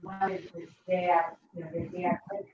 One is their headcount.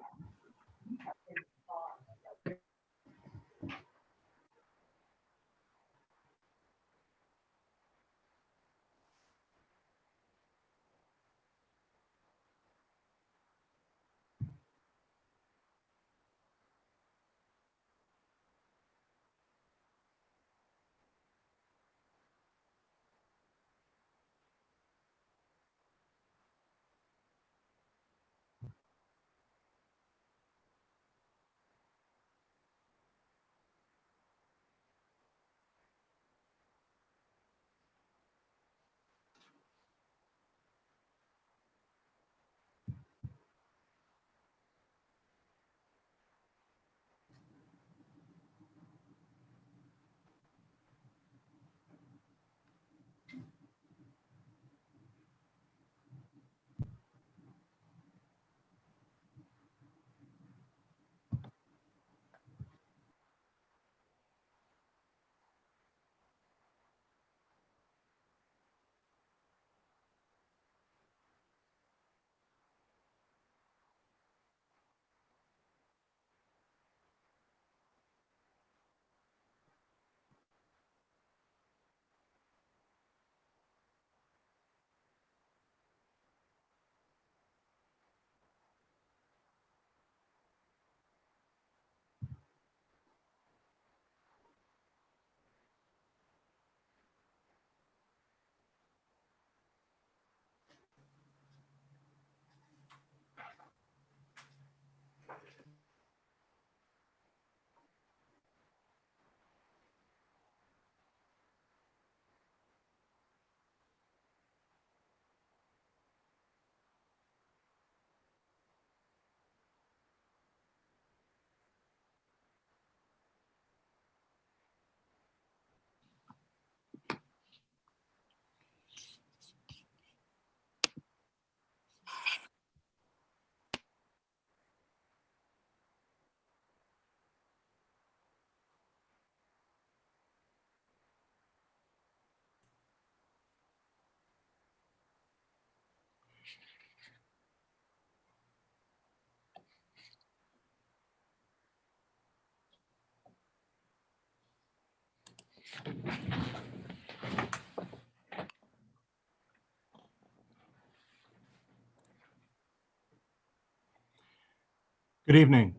Good evening.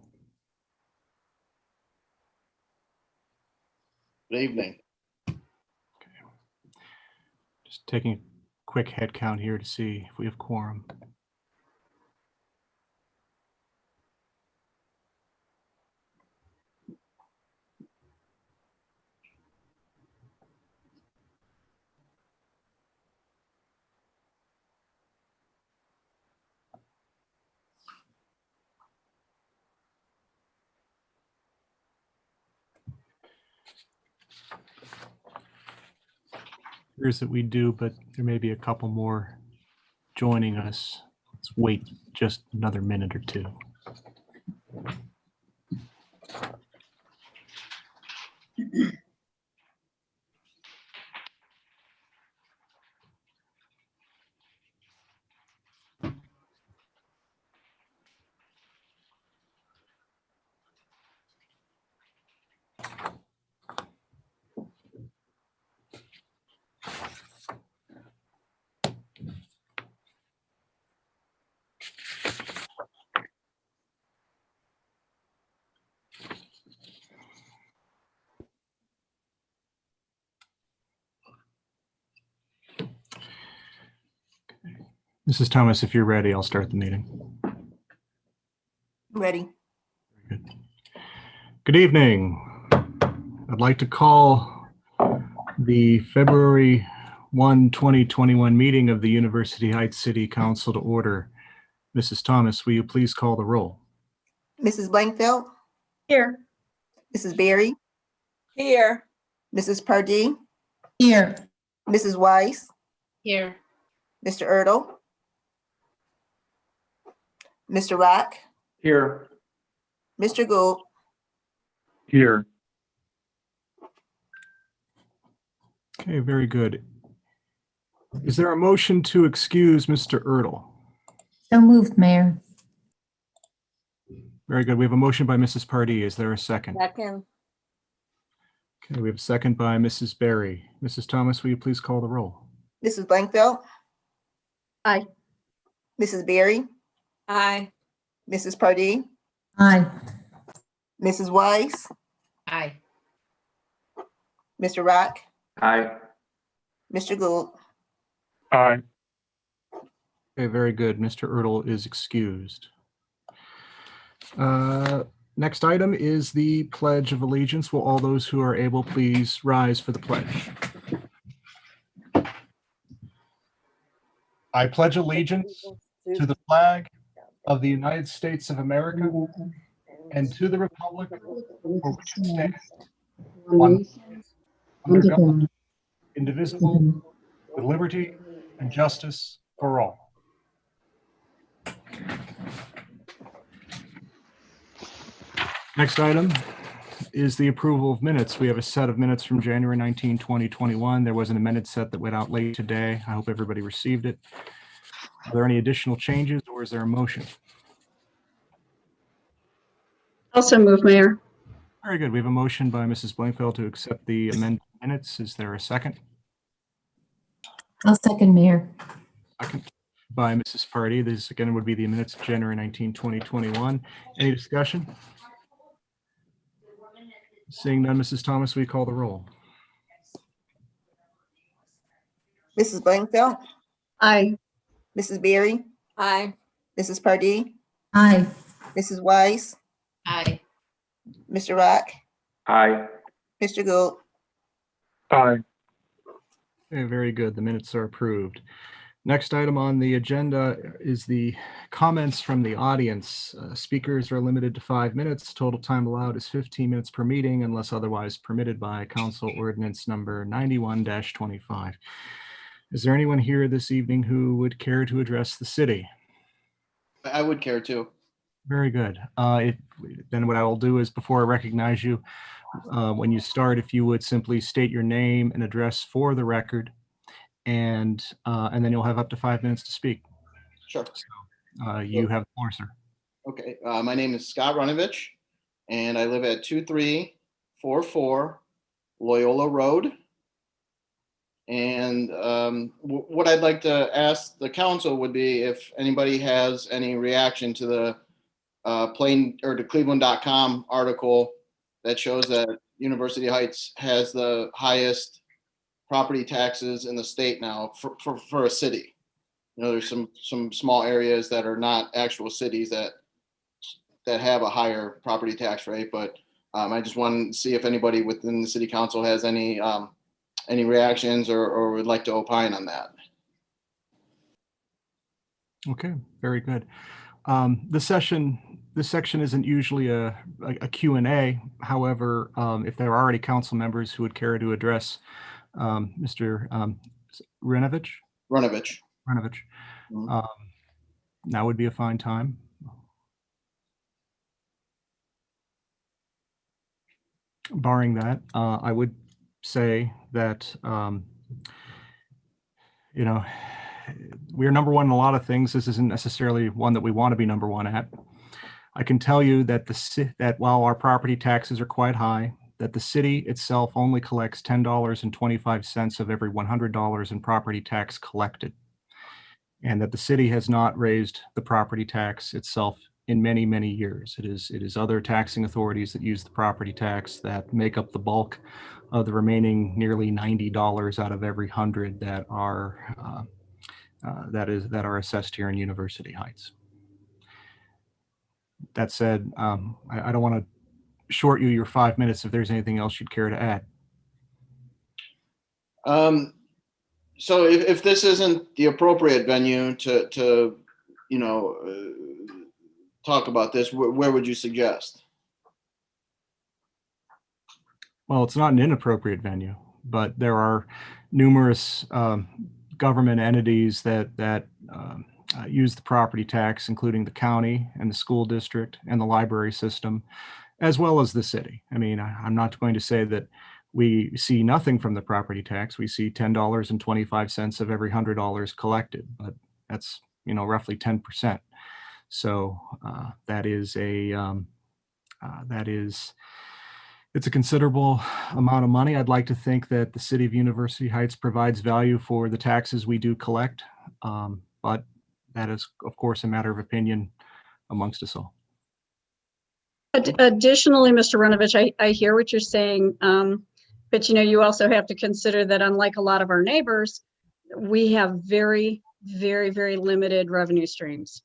Good evening. Just taking a quick head count here to see if we have quorum. Appears that we do, but there may be a couple more joining us. Let's wait just another minute or two. Mrs. Thomas, if you're ready, I'll start the meeting. Ready. Good. Good evening. I'd like to call the February 1, 2021 meeting of the University Heights City Council to order. Mrs. Thomas, will you please call the roll? Mrs. Blankfeld. Here. Mrs. Berry. Here. Mrs. Pardee. Here. Mrs. Weiss. Here. Mr. Ertl. Mr. Rock. Here. Mr. Gould. Here. Okay, very good. Is there a motion to excuse Mr. Ertl? So moved, Mayor. Very good. We have a motion by Mrs. Pardee. Is there a second? Second. Okay, we have a second by Mrs. Berry. Mrs. Thomas, will you please call the roll? Mrs. Blankfeld. Aye. Mrs. Berry, Aye. Mrs. Pardee, Aye. Mrs. Weiss, Aye. Mr. Rock, Aye. Mr. Gould. Aye. Okay, very good. Mr. Erdl is excused. Next item is the Pledge of Allegiance. Will all those who are able please rise for the pledge? I pledge allegiance to the flag of the United States of America and to the republic for which it stands, one nation, under God, indivisible, with liberty and justice for all. Next item is the approval of minutes. We have a set of minutes from January 19, 2021. There was an amended set that went out late today. I hope everybody received it. Are there any additional changes or is there a motion? Also move, Mayor. Very good. We have a motion by Mrs. Blankfeld to accept the amended minutes. Is there a second? I'll second, Mayor. Second by Mrs. Pardee. This again would be the minutes of January 19, 2021. Any discussion? Seeing none, Mrs. Thomas, will you call the roll? Mrs. Blankfeld, Aye. Mrs. Berry, Aye. Mrs. Pardee, Aye. Mrs. Weiss, Aye. Mr. Rock, Aye. Mr. Gould. Aye. Okay, very good. The minutes are approved. Next item on the agenda is the comments from the audience. Speakers are limited to 5 minutes. Total time allowed is 15 minutes per meeting unless otherwise permitted by Council Ordinance number 91-25. Is there anyone here this evening who would care to address the city? I would care to. Very good. Then what I will do is before I recognize you, when you start, if you would simply state your name and address for the record, and then you'll have up to 5 minutes to speak. Sure. You have the floor, sir. Okay. My name is Scott Runovich, and I live at 2344 Loyola Road. And what I'd like to ask the council would be if anybody has any reaction to the the Cleveland.com article that shows that University Heights has the highest property taxes in the state now for a city. You know, there's some small areas that are not actual cities that have a higher property tax rate, but I just wanted to see if anybody within the city council has any reactions or would like to opine on that. Okay, very good. This section isn't usually a Q&A. However, if there are already council members who would care to address Mr. Runovich, Mhm. now would be a fine time. Barring that, I would say that, you know, we're number one in a lot of things. This isn't necessarily one that we want to be number one at. I can tell you that that while our property taxes are quite high, that the city itself only collects $10.25 of every $100 in property tax collected, and that the city has not raised the property tax itself in many, many years. It is other taxing authorities that use the property tax that make up the bulk of the remaining nearly $90 out of every 100 that are assessed here in University Heights. That said, I don't want to short you your 5 minutes if there's anything else you'd care to add. So if this isn't the appropriate venue to talk about this, where would you suggest? Well, it's not an inappropriate venue, but there are numerous government entities that use the property tax, including the county and the school district and the library system, as well as the city. I mean, I'm not going to say that we see nothing from the property tax. We see $10.25 of every $100 collected, but that's roughly 10%. So that is it's a considerable amount of money. I'd like to think that the city of University Heights provides value for the taxes we do collect, but that is, of course, a matter of opinion amongst us all. Additionally, Mr. Runovich, I hear what you're saying, but you also have to consider that unlike a lot of our neighbors, we have very, very, very limited revenue streams.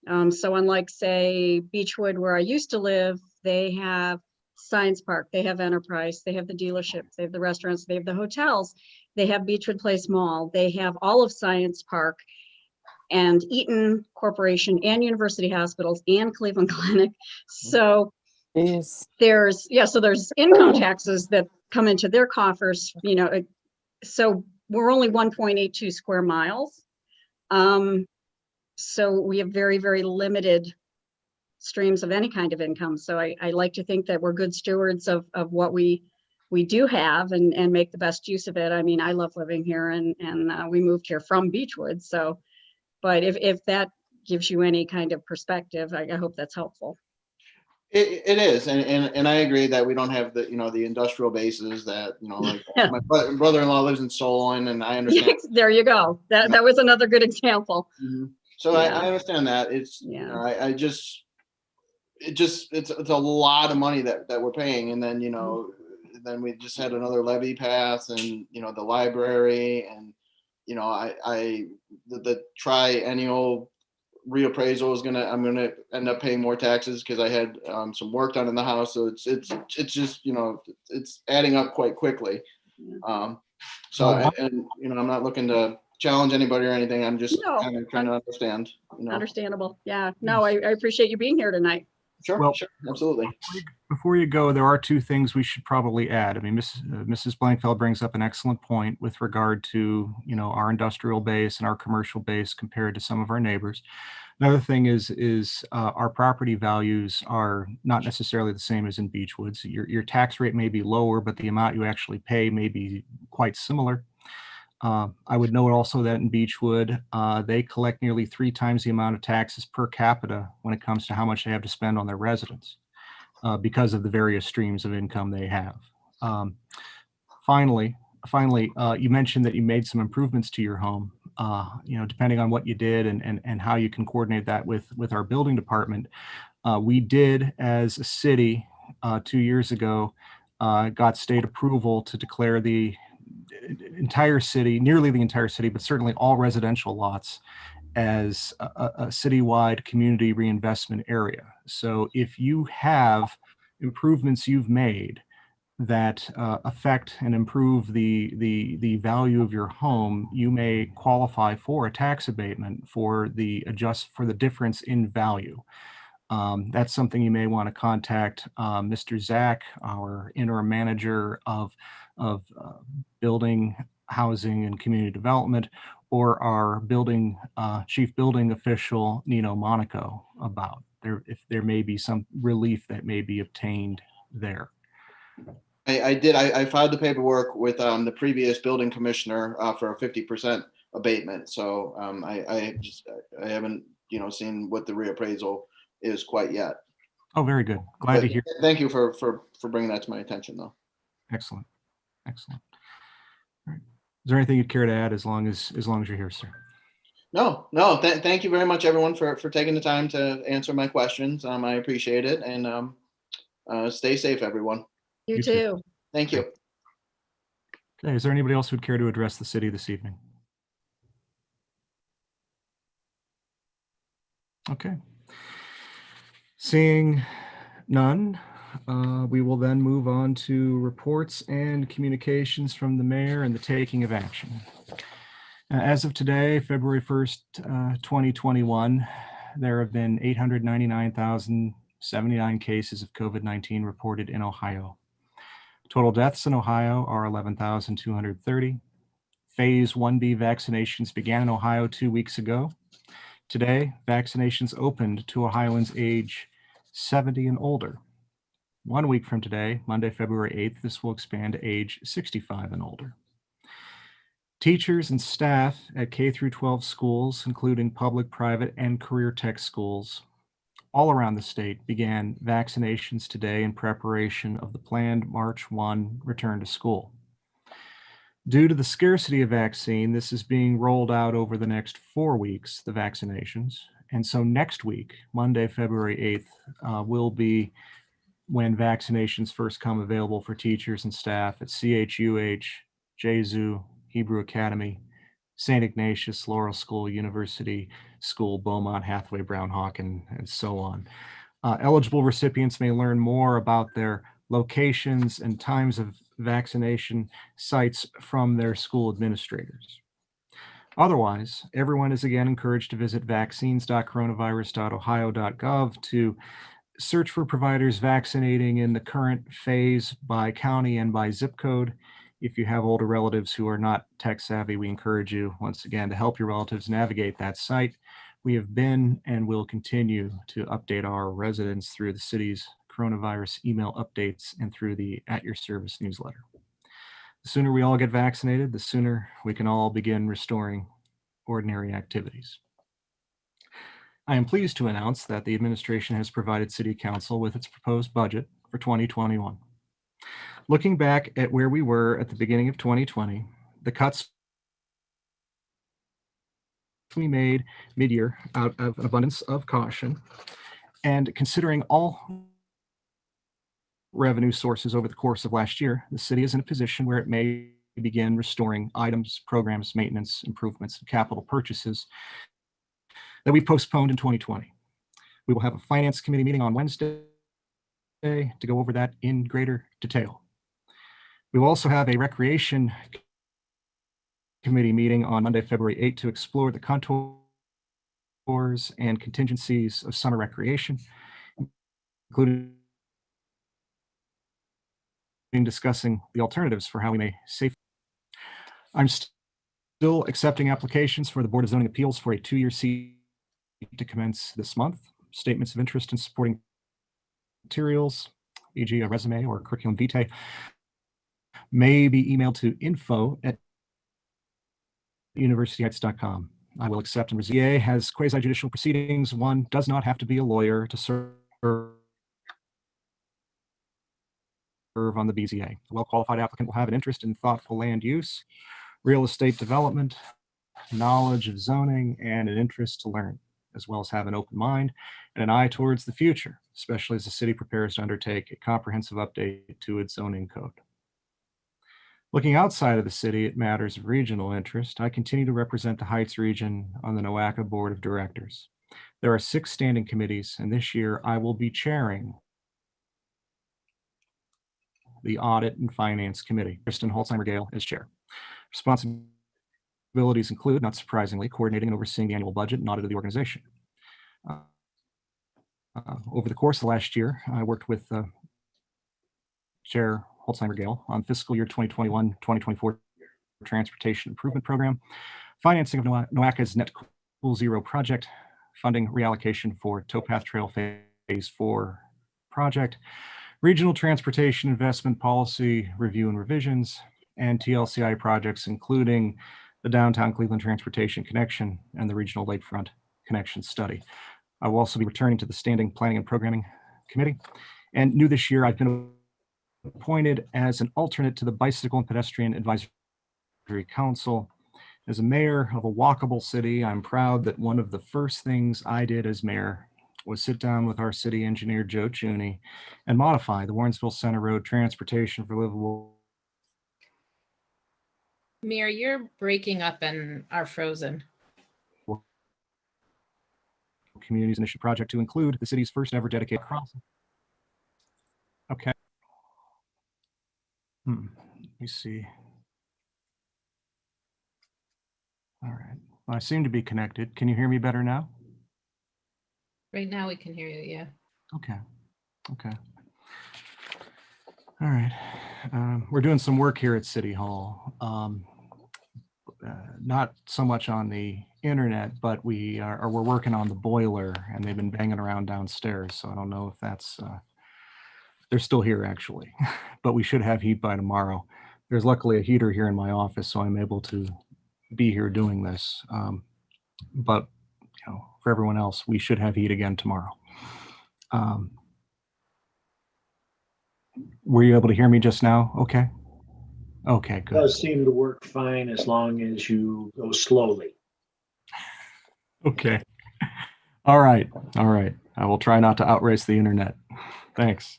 So unlike, say, Beechwood, where I used to live, they have Science Park, they have Enterprise, they have the dealerships, they have the restaurants, they have the hotels, they have Beechwood Place Mall, they have all of Science Park and Eaton Corporation and University Hospitals and Cleveland Clinic. So there's income taxes that come into their coffers, so we're only 1.82 square miles. So we have very, very limited streams of any kind of income. So I like to think that we're good stewards of what we do have and make the best use of it. I mean, I love living here and we moved here from Beechwood. So, but if that gives you any kind of perspective, I hope that's helpful. It is, and I agree that we don't have the the industrial bases that like my brother-in-law lives in Solon, and I understand. There you go. That was another good example. Mm-hmm. So Yeah. I understand that. It's it's a lot of money that we're paying, and then then we just had another levy pass, and the library, and the triennial reappraisal is I'm gonna end up paying more taxes because I had some work done in the house, so it's just it's adding up quite quickly. So I'm not looking to challenge anybody or anything. I'm just kind of trying to understand. Understandable. Yeah. No, I appreciate you being here tonight. Sure. Well, sure, absolutely. Before you go, there are two things we should probably add. I mean, Mrs. Blankfeld brings up an excellent point with regard to, our industrial base and our commercial base compared to some of our neighbors. Another thing is our property values are not necessarily the same as in Beechwoods. Your tax rate may be lower, but the amount you actually pay may be quite similar. I would note also that in Beechwood, they collect nearly 3 times the amount of taxes per capita when it comes to how much they have to spend on their residents because of the various streams of income they have. Finally, you mentioned that you made some improvements to your home. Depending on what you did and how you can coordinate that with our building department, we did as a city 2 years ago got state approval to declare the entire city, nearly the entire city, but certainly all residential lots as a citywide community reinvestment area. So if you have improvements you've made that affect and improve the value of your home, you may qualify for a tax abatement for the difference in value. That's something you may want to contact Mr. Zach, our interim manager of building, housing, and community development, or our chief building official, Nino Monaco, about if there may be some relief that may be obtained there. I filed the paperwork with the previous building commissioner for a 50% abatement. So I haven't seen what the reappraisal is quite yet. Oh, very good. Glad to hear. Thank you for bringing that to my attention, though. Excellent. All right. Is there anything you'd care to add as long as you're here, sir? No. Thank you very much, everyone, for taking the time to answer my questions. I appreciate it, and stay safe, everyone. You too. Thank you. Okay. Is there anybody else who'd care to address the city this evening? Okay. Seeing none, we will then move on to reports and communications from the mayor and the taking of action. As of today, February 1st, 2021, there have been 899,079 cases of COVID-19 reported in Ohio. Total deaths in Ohio are 11,230. Phase 1B vaccinations began in Ohio 2 weeks ago. Today, vaccinations opened to Ohioans age 70 and older. 1 week from today, Monday, February 8th, this will expand to age 65 and older. Teachers and staff at K through 12 schools, including public, private, and career tech schools, all around the state began vaccinations today in preparation of the planned March 1 return to school. Due to the scarcity of vaccine, this is being rolled out over the next 4 weeks, the vaccinations. And so next week, Monday, February 8th, will be when vaccinations first come available for teachers and staff at CHUH, JZU, Hebrew Academy, St. Ignatius, Laurel School, University School, Beaumont, Hathaway, Brown Hawk, and so on. Eligible recipients may learn more about their locations and times of vaccination sites from their school administrators. Otherwise, everyone is again encouraged to visit vaccines.coronavirus.ohio.gov to search for providers vaccinating in the current phase by county and by zip code. If you have older relatives who are not tech savvy, we encourage you once again to help your relatives navigate that site. We have been and will continue to update our residents through the city's coronavirus email updates and through the At Your Service newsletter. The sooner we all get vaccinated, the sooner we can all begin restoring ordinary activities. I am pleased to announce that the administration has provided City Council with its proposed budget for 2021. Looking back at where we were at the beginning of 2020, the cuts we made mid-year out of an abundance of caution, and considering all revenue sources over the course of last year, the city is in a position where it may begin restoring items, programs, maintenance, improvements, and capital purchases that we postponed in 2020. We will have a Finance Committee meeting on Wednesday to go over that in greater detail. We will also have a Recreation Committee meeting on Monday, February 8th to explore the contours and contingencies of summer recreation, including discussing the alternatives for how we may safely. I'm still accepting applications for the Board of Zoning Appeals for a 2-year seat to commence this month. Statements of interest in supporting materials, e.g. a resume or curriculum vitae, may be emailed to info@universityheights.com. I will accept and receive. EA has quasi-judicial proceedings. One does not have to be a lawyer to serve on the BZA. A well-qualified applicant will have an interest in thoughtful land use, real estate development, knowledge of zoning, and an interest to learn, as well as have an open mind and an eye towards the future, especially as the city prepares to undertake a comprehensive update to its zoning code. Looking outside of the city at matters of regional interest, I continue to represent the Heights region on the NOACA Board of Directors. There are 6 standing committees, and this year I will be chairing the Audit and Finance Committee. Kristen Holzheimer-Gale is chair. Responsibilities include, not surprisingly, coordinating and overseeing the annual budget and audit of the organization. Over the course of last year, I worked with Chair Holzheimer-Gale on fiscal year 2021-2024 Transportation Improvement Program, financing of NOACA's Net Cool Zero project, funding reallocation for Towpath Trail Phase 4 project, regional transportation investment policy review and revisions, and TLCI projects, including the Downtown Cleveland Transportation Connection and the Regional Lakefront Connection Study. I will also be returning to the Standing Planning and Programming Committee. And new this year, I've been appointed as an alternate to the Bicycle and Pedestrian Advisory Council. As a mayor of a walkable city, I'm proud that one of the first things I did as mayor was sit down with our city engineer, Joe Chuney, and modify the Warrensville Center Road Transportation for Livable. Mayor, you're breaking up and are frozen. Communities Initiative project to include the city's first ever dedicated crossing. Okay. Let me see. All right. Well, I seem to be connected. Can you hear me better now? Right now we can hear you, yeah. Okay. Okay. All right. We're doing some work here at City Hall. Not so much on the internet, but we're working on the boiler, and they've been banging around downstairs. So I don't know if that's they're still here actually, but we should have heat by tomorrow. There's luckily a heater here in my office, so I'm able to be here doing this. But for everyone else, we should have heat again tomorrow. Were you able to hear me just now? Okay. Okay, It good. does seem to work fine as long as you go slowly. Okay. All right. All right. I will try not to outrace the internet. Thanks.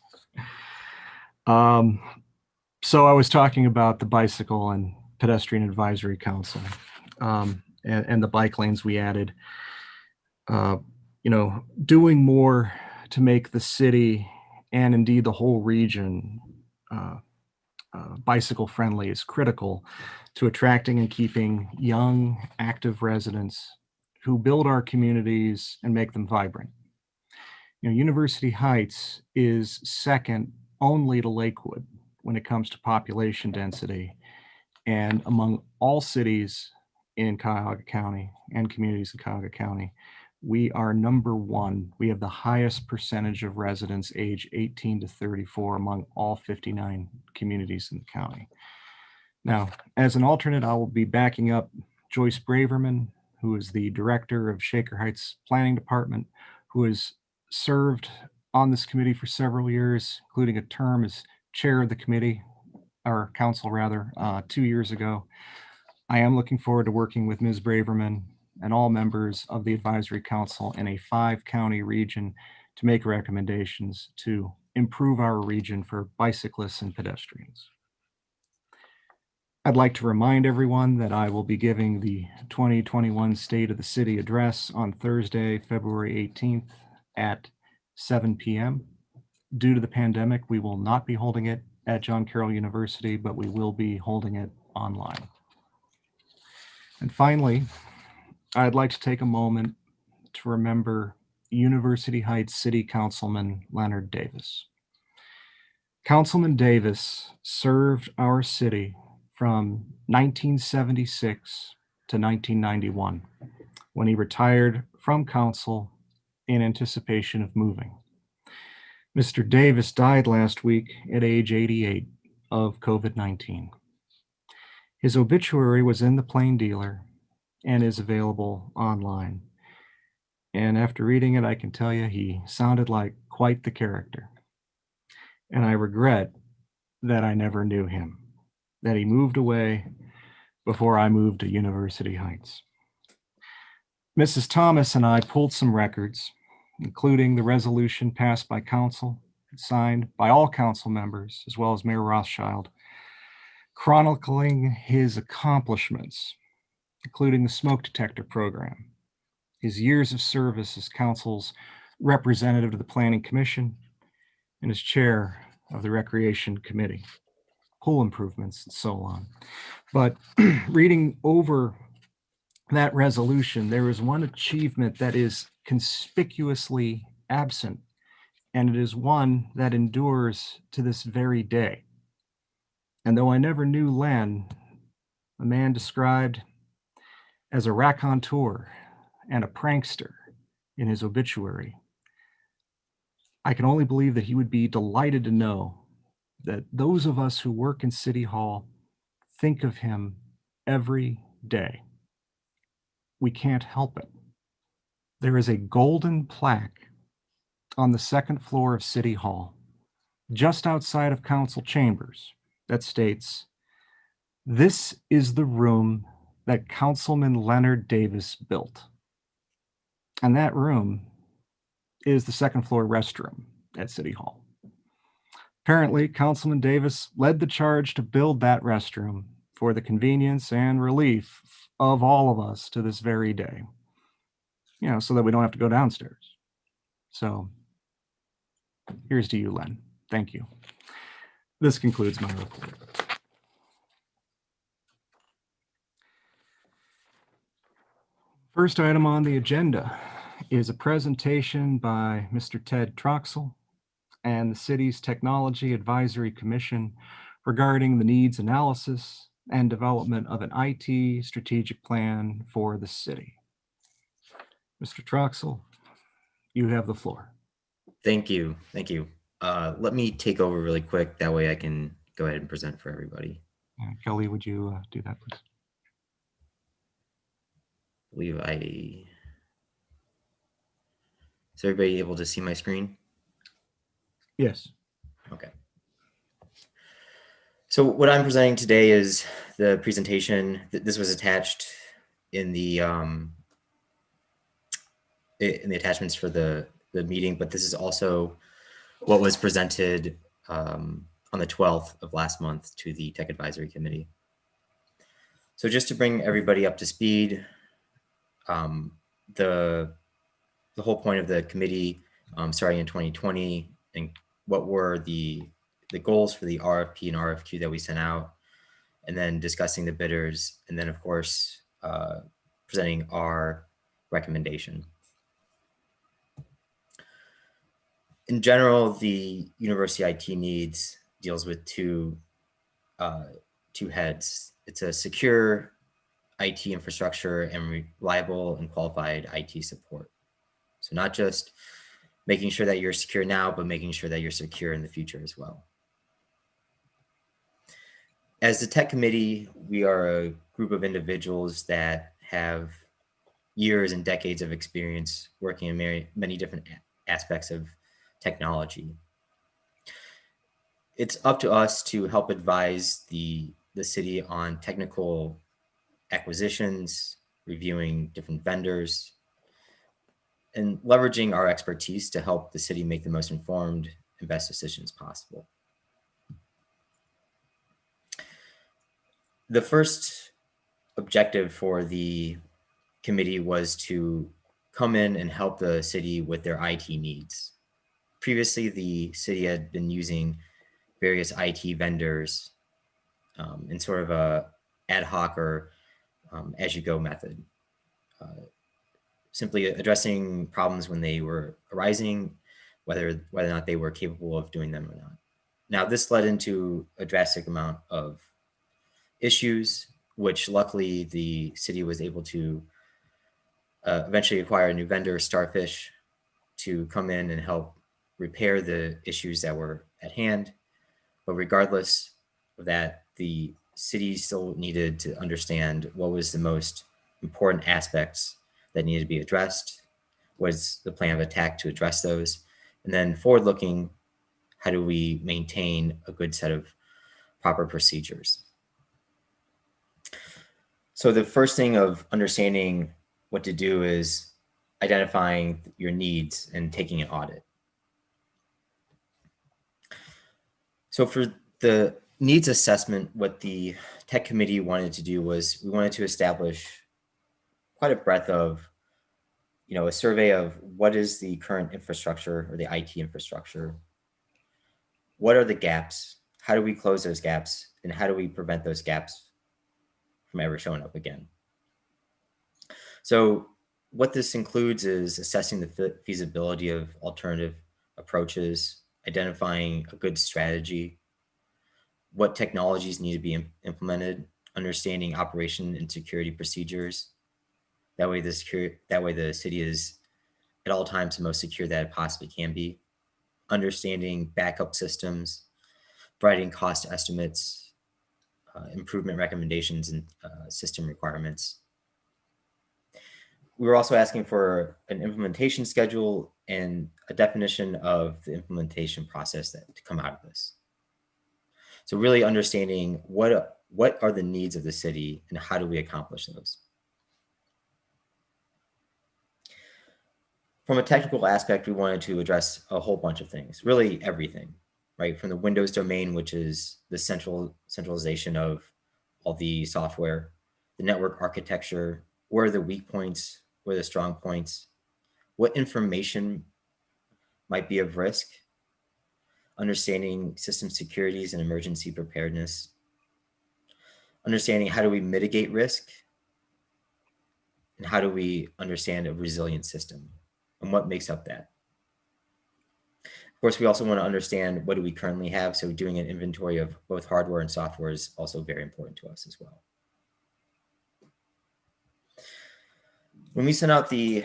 So I was talking about the Bicycle and Pedestrian Advisory Council, and the bike lanes we added. Doing more to make the city and indeed the whole region bicycle friendly is critical to attracting and keeping young, active residents who build our communities and make them vibrant. University Heights is second only to Lakewood when it comes to population density. And among all cities in Cuyahoga County and communities in Cuyahoga County, we are number one. We have the highest percentage of residents age 18 to 34 among all 59 communities in the county. Now, as an alternate, I will be backing up Joyce Braverman, who is the director of Shaker Heights Planning Department, who has served on this committee for several years, including a term as chair of the committee, or council rather, 2 years ago. I am looking forward to working with Ms. Braverman and all members of the advisory council in a 5-county region to make recommendations to improve our region for bicyclists and pedestrians. I'd like to remind everyone that I will be giving the 2021 State of the City address on Thursday, February 18th at 7 p.m. Due to the pandemic, we will not be holding it at John Carroll University, but we will be holding it online. And finally, I'd like to take a moment to remember University Heights City Councilman Leonard Davis. Councilman Davis served our city from 1976 to 1991, when he retired from council in anticipation of moving. Mr. Davis died last week at age 88 of COVID-19. His obituary was in the Plain Dealer and is available online. And after reading it, I can tell you he sounded like quite the character. And I regret that I never knew him, that he moved away before I moved to University Heights. Mrs. Thomas and I pulled some records, including the resolution passed by council, signed by all council members, as well as Mayor Rothschild, chronicling his accomplishments, including the smoke detector program, his years of service as council's representative to the Planning Commission, and as chair of the Recreation Committee, pool improvements, and so on. But reading over that resolution, there is one achievement that is conspicuously absent, and it is one that endures to this very day. And though I never knew Len, a man described as a raconteur and a prankster in his obituary, I can only believe that he would be delighted to know that those of us who work in City Hall think of him every day. We can't help it. There is a golden plaque on the second floor of City Hall, just outside of council chambers, that states, "This is the room that Councilman Leonard Davis built." And that room is the second floor restroom at City Hall. Apparently, Councilman Davis led the charge to build that restroom for the convenience and relief of all of us to this very day, so that we don't have to go downstairs. So here's to you, Len. Thank you. This concludes my report. First item on the agenda is a presentation by Mr. Ted Troxel and the city's Technology Advisory Commission regarding the needs analysis and development of an IT strategic plan for the city. Mr. Troxel, you have the floor. Thank you. Thank you. Let me take over really quick. That way I can go ahead and present for everybody. Kelly, would you do that, please? believe is everybody able to see my screen? Yes. Okay. So what I'm presenting today is the presentation. This was attached in the attachments for the meeting, but this is also what was presented on the 12th of last month to the Tech Advisory Committee. So just to bring everybody up to speed, the whole point of the committee starting in 2020 and what were the goals for the RFP and RFQ that we sent out, and then discussing the bidders, and then of course presenting our recommendation. In general, the university IT needs deals with two heads. It's a secure IT infrastructure and reliable and qualified IT support. So not just making sure that you're secure now, but making sure that you're secure in the future as well. As the tech committee, we are a group of individuals that have years and decades of experience working in many different aspects of technology. It's up to us to help advise the city on technical acquisitions, reviewing different vendors, and leveraging our expertise to help the city make the most informed and best decisions possible. The first objective for the committee was to come in and help the city with their IT needs. Previously, the city had been using various IT vendors in sort of a ad hoc or as-you-go method, simply addressing problems when they were arising, whether or not they were capable of doing them or not. Now, this led into a drastic amount of issues, which luckily the city was able to eventually acquire a new vendor, Starfish, to come in and help repair the issues that were at hand. But regardless of that, the city still needed to understand what was the most important aspects that needed to be addressed, was the plan of attack to address those, and then forward-looking, how do we maintain a good set of proper procedures? So the first thing of understanding what to do is identifying your needs and taking an audit. So for the needs assessment, what the tech committee wanted to do was we wanted to establish quite a breadth of, a survey of what is the current infrastructure or the IT infrastructure. What are the gaps? How do we close those gaps? And how do we prevent those gaps from ever showing up again? So what this includes is assessing the feasibility of alternative approaches, identifying a good strategy, what technologies need to be implemented, understanding operation and security procedures. That way the city is at all times the most secure that it possibly can be. Understanding backup systems, providing cost estimates, improvement recommendations, and system requirements. We were also asking for an implementation schedule and a definition of the implementation process to come out of this. So really understanding what are the needs of the city and how do we accomplish those. From a technical aspect, we wanted to address a whole bunch of things, really everything, right? From the Windows domain, which is the centralization of all the software, the network architecture, where are the weak points, where are the strong points, what information might be of risk, understanding system securities and emergency preparedness, understanding how do we mitigate risk, and how do we understand a resilient system, and what makes up that. Of course, we also want to understand what do we currently have, so doing an inventory of both hardware and software is also very important to us as well. When we sent out the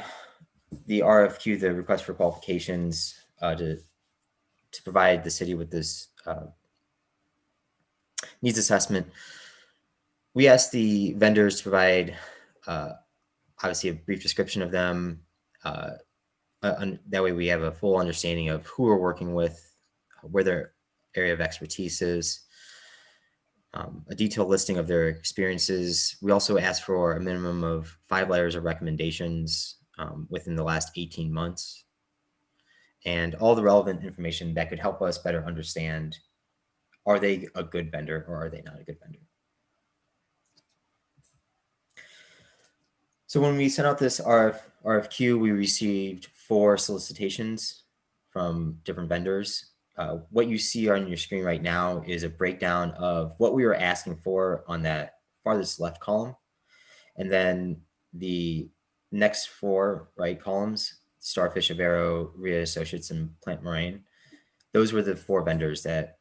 RFQ, the request for qualifications, to provide the city with this needs assessment, we asked the vendors to provide obviously a brief description of them. That way we have a full understanding of who we're working with, where their area of expertise is, a detailed listing of their experiences. We also ask for a minimum of 5 letters of recommendations within the last 18 months, and all the relevant information that could help us better understand, are they a good vendor or are they not a good vendor? So when we sent out this RFQ, we received 4 solicitations from different vendors. What you see on your screen right now is a breakdown of what we were asking for on that farthest left column. And then the next 4 right columns, Starfish, Avero, Ria Associates, and Plant Moraine, those were the 4 vendors that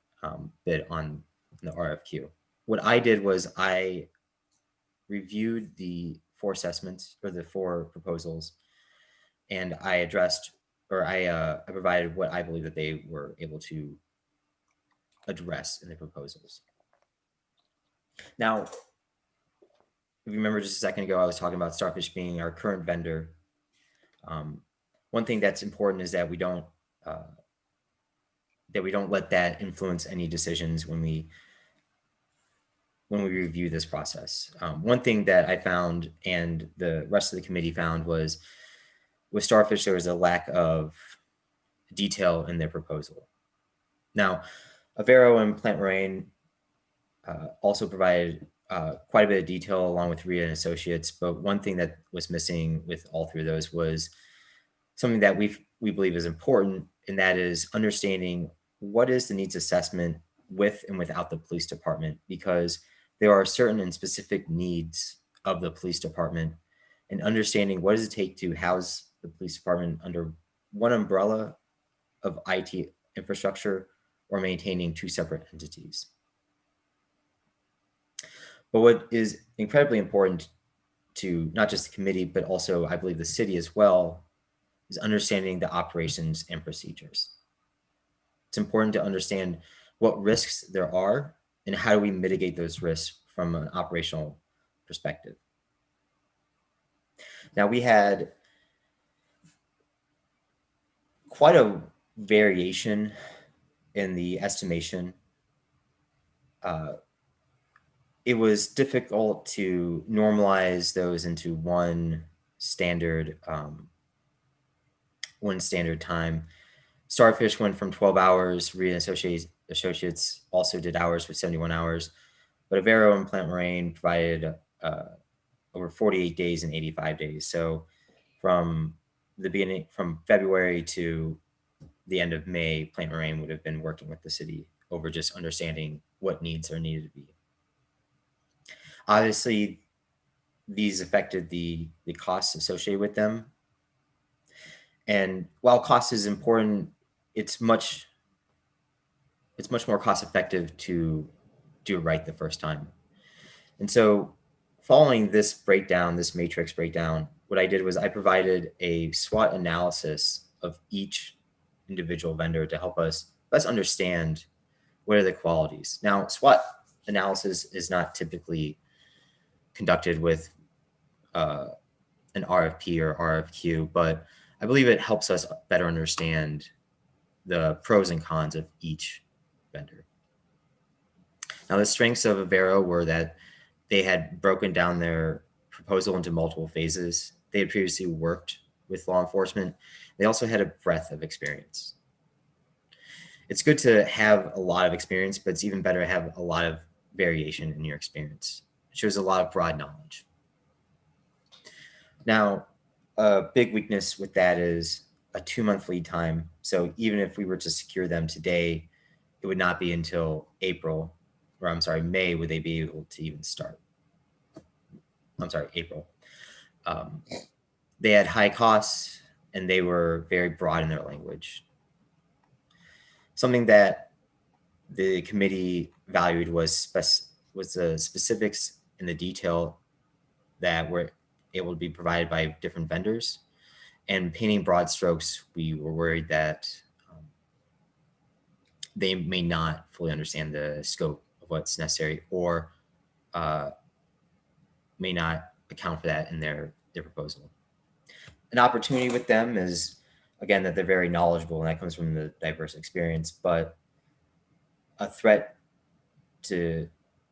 bid on the RFQ. What I did was I reviewed the 4 assessments or the 4 proposals, and I addressed, or I provided what I believe that they were able to address in the proposals. Now, if you remember just a second ago, I was talking about Starfish being our current vendor. One thing that's important is that we don't let that influence any decisions when we review this process. One thing that I found and the rest of the committee found was with Starfish, there was a lack of detail in their proposal. Now, Avero and Plant Moraine also provided quite a bit of detail along with Ria and Associates, but one thing that was missing with all 3 of those was something that we believe is important, and that is understanding what is the needs assessment with and without the police department, because there are certain and specific needs of the police department, and understanding what does it take to house the police department under one umbrella of IT infrastructure or maintaining 2 separate entities. But what is incredibly important to not just the committee, but also I believe the city as well, is understanding the operations and procedures. It's important to understand what risks there are and how do we mitigate those risks from an operational perspective. Now, we had quite a variation in the estimation. It was difficult to normalize those into one standard time. Starfish went from 12 hours. Ria Associates also did hours with 71 hours, but Avero and Plant Moraine provided over 48 days and 85 days. So from the beginning, from February to the end of May, Plant Moraine would have been working with the city over just understanding what needs are needed to be. Obviously, these affected the costs associated with them. And while cost is important, it's much more cost effective to do it right the first time. And so following this breakdown, this matrix breakdown, what I did was I provided a SWOT analysis of each individual vendor to help us understand what are the qualities. Now, SWOT analysis is not typically conducted with an RFP or RFQ, but I believe it helps us better understand the pros and cons of each vendor. Now, the strengths of Avero were that they had broken down their proposal into multiple phases. They had previously worked with law enforcement. They also had a breadth of experience. It's good to have a lot of experience, but it's even better to have a lot of variation in your experience. It shows a lot of broad knowledge. Now, a big weakness with that is a 2-month lead time. So even if we were to secure them today, it would not be until May would they be able to even start. April. They had high costs and they were very broad in their language. Something that the committee valued was the specifics and the detail that were able to be provided by different vendors. And painting broad strokes, we were worried that they may not fully understand the scope of what's necessary or may not account for that in their their proposal. An opportunity with them is, again, that they're very knowledgeable, and that comes from the diverse experience, but a threat to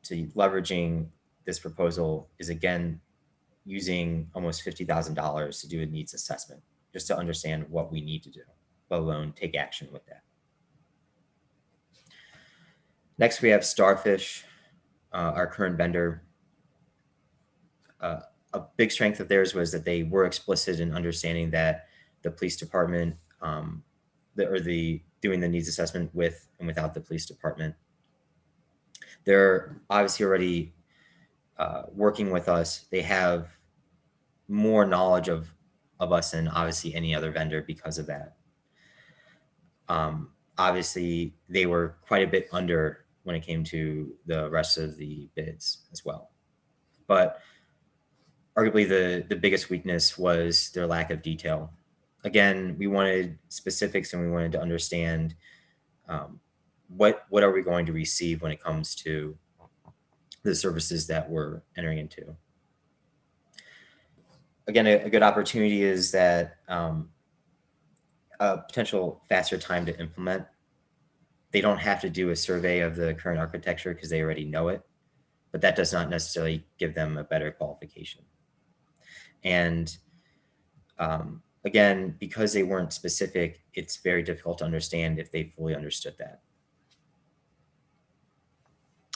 leveraging this proposal is, again, using almost $50,000 to do a needs assessment, just to understand what we need to do, let alone take action with that. Next, we have Starfish, our current vendor. A big strength of theirs was that they were explicit in understanding that the police department, doing the needs assessment with and without the police department. They're obviously already working with us. They have more knowledge of us than obviously any other vendor because of that. Obviously, they were quite a bit under when it came to the rest of the bids as well. But arguably the biggest weakness was their lack of detail. Again, we wanted specifics, and we wanted to understand what are we going to receive when it comes to the services that we're entering into. Again, a good opportunity is that a potential faster time to implement. They don't have to do a survey of the current architecture because they already know it, but that does not necessarily give them a better qualification. And again, because they weren't specific, it's very difficult to understand if they fully understood that.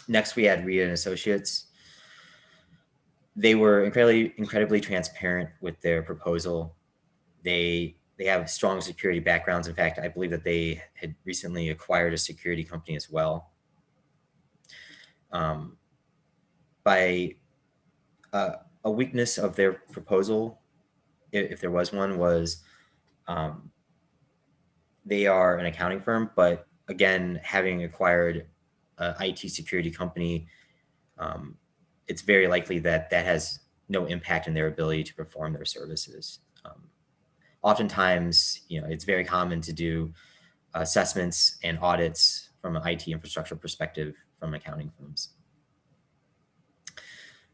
Next, we had Rita and Associates. They were incredibly transparent with their proposal. They have strong security backgrounds. In fact, I believe that they had recently acquired a security company as well. By a weakness of their proposal, if there was one, was they are an accounting firm, but again, having acquired an IT security company, it's very likely that that has no impact in their ability to perform their services. Oftentimes, it's very common to do assessments and audits from an IT infrastructure perspective from accounting firms.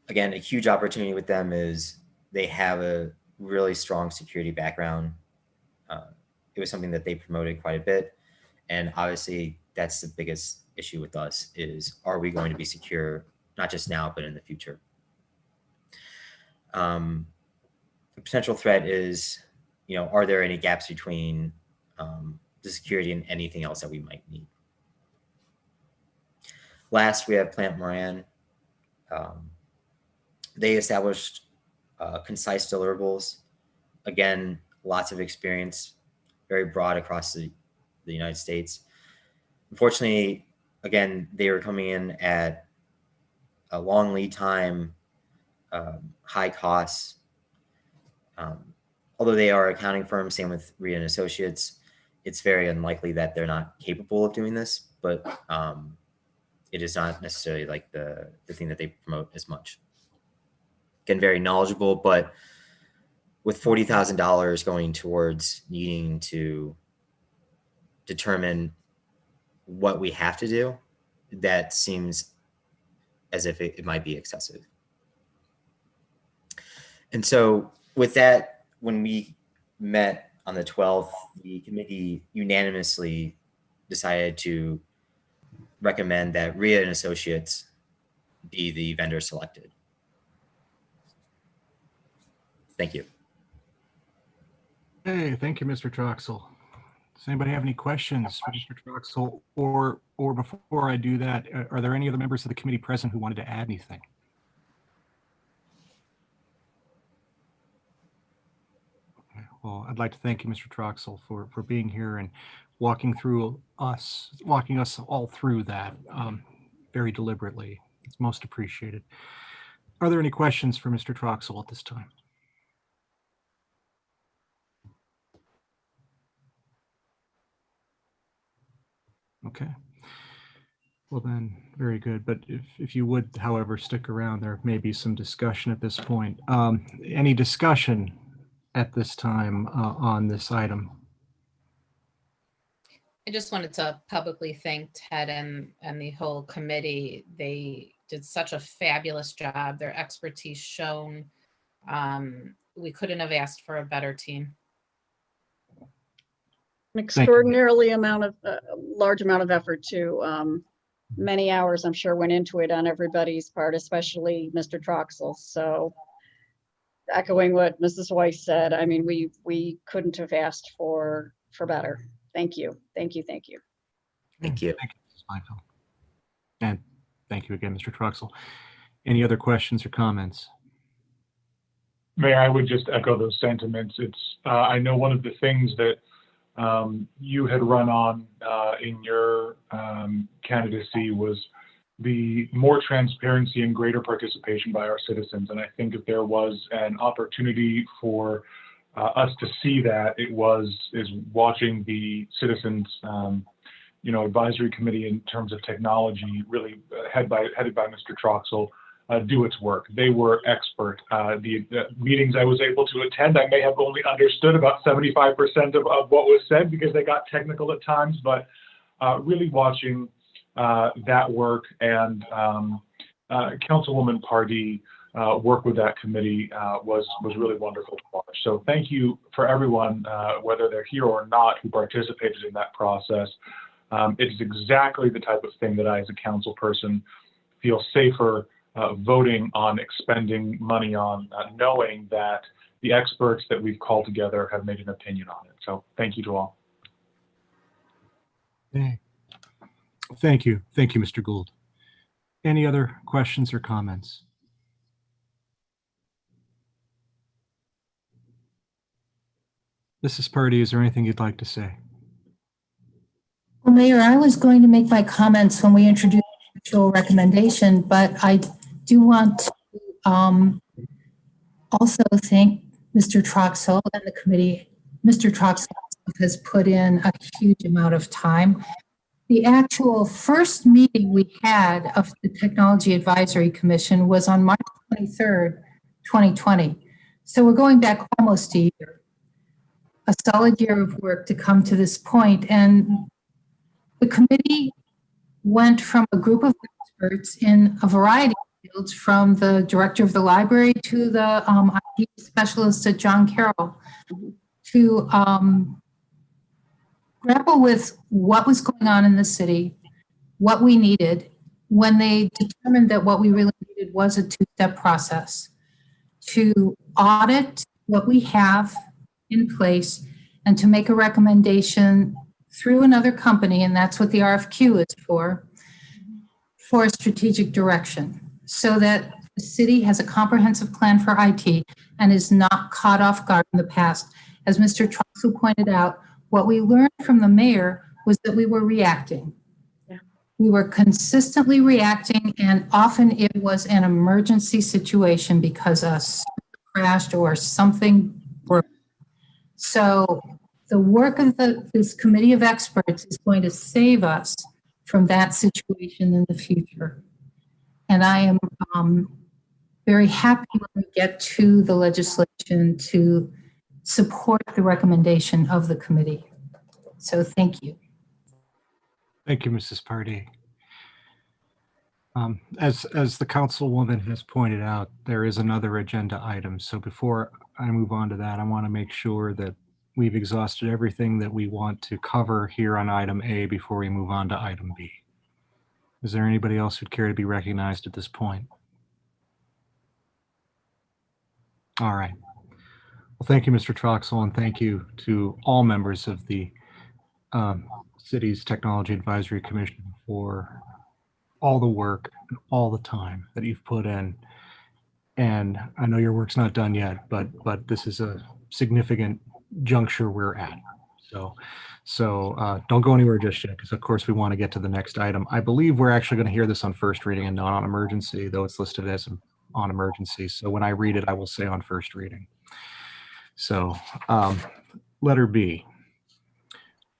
Again, a huge opportunity with them is they have a really strong security background. It was something that they promoted quite a bit. And obviously, that's the biggest issue with us is, are we going to be secure, not just now, but in the future? The potential threat is, are there any gaps between the security and anything else that we might need? Last, we have Plant Moran. They established concise deliverables. Again, lots of experience, very broad across the United States. Unfortunately, again, they were coming in at a long lead time, high costs. Although they are accounting firms, same with Rita and Associates, it's very unlikely that they're not capable of doing this, but it is not necessarily like the thing that they promote as much. Again, very knowledgeable, but with $40,000 going towards needing to determine what we have to do, that seems as if it might be excessive. And so with that, when we met on the 12th, the committee unanimously decided to recommend that Rita and Associates be the vendor selected. Thank you. Hey, thank you, Mr. Troxel. Does anybody have any questions for Mr. Troxel? Or before I do that, are there any other members of the committee present who wanted to add anything? Okay, well, I'd like to thank you, Mr. Troxel, for being here and walking us all through that very deliberately. It's most appreciated. Are there any questions for Mr. Troxel at this time? Okay. Well then, very good. But if you would, however, stick around, there may be some discussion at this point. Any discussion at this time on this item? I just wanted to publicly thank Ted and the whole committee. They did such a fabulous job. Their expertise shown. we couldn't have asked for a better team. An extraordinarily large amount of effort too. Many hours, I'm sure, went into it on everybody's part, especially Mr. Troxel. So echoing what Mrs. Weiss said, I mean, we couldn't have asked for better. Thank you. Thank you. Thank you. Thank you. Thank you, Mrs. Michael. And thank you again, Mr. Troxel. Any other questions or comments? Mayor, I would just echo those sentiments. I know one of the things that you had run on in your candidacy was the more transparency and greater participation by our citizens. And I think if there was an opportunity for us to see that, is watching the citizens, advisory committee in terms of technology, really headed by Mr. Troxel, do its work. They were expert. The meetings I was able to attend, I may have only understood about 75% of what was said because they got technical at times, but really watching that work and Councilwoman Pardee work with that committee was really wonderful to watch. So thank you for everyone, whether they're here or not, who participated in that process. It's exactly the type of thing that I, as a council person, feel safer voting on, expending money on, knowing that the experts that we've called together have made an opinion on it. So thank you to all. Okay. Thank you. Thank you, Mr. Gould. Any other questions or comments? Mrs. Pardee, is there anything you'd like to say? Well, Mayor, I was going to make my comments when we introduced the actual recommendation, but I do want to also thank Mr. Troxel and the committee. Mr. Troxel has put in a huge amount of time. The actual first meeting we had of the Technology Advisory Commission was on March 23rd, 2020. So we're going back almost a year, a solid year of work to come to this point. And the committee went from a group of experts in a variety of fields, from the director of the library to the IT specialist at John Carroll, to grapple with what was going on in the city, what we needed, when they determined that what we really needed was a two-step process to audit what we have in place and to make a recommendation through another company, and that's what the RFQ is for a strategic direction, so that the city has a comprehensive plan for IT and is not caught off guard in the past. As Mr. Troxel pointed out, what we learned from the mayor was that we were reacting. Yeah. We were consistently reacting, and often it was an emergency situation because a server crashed or something broke. So the work of this committee of experts is going to save us from that situation in the future. And I am very happy when we get to the legislation to support the recommendation of the committee. So thank you. Thank you, Mrs. Pardee. As the councilwoman has pointed out, there is another agenda item. So before I move on to that, I want to make sure that we've exhausted everything that we want to cover here on item A before we move on to item B. Is there anybody else who'd care to be recognized at this point? All right. Well, thank you, Mr. Troxel, and thank you to all members of the city's Technology Advisory Commission for all the work and all the time that you've put in. And I know your work's not done yet, but this is a significant juncture we're at. So don't go anywhere just yet, because of course we want to get to the next item. I believe we're actually going to hear this on first reading and not on emergency, though it's listed as on emergency. So when I read it, I will say on first reading. So letter B,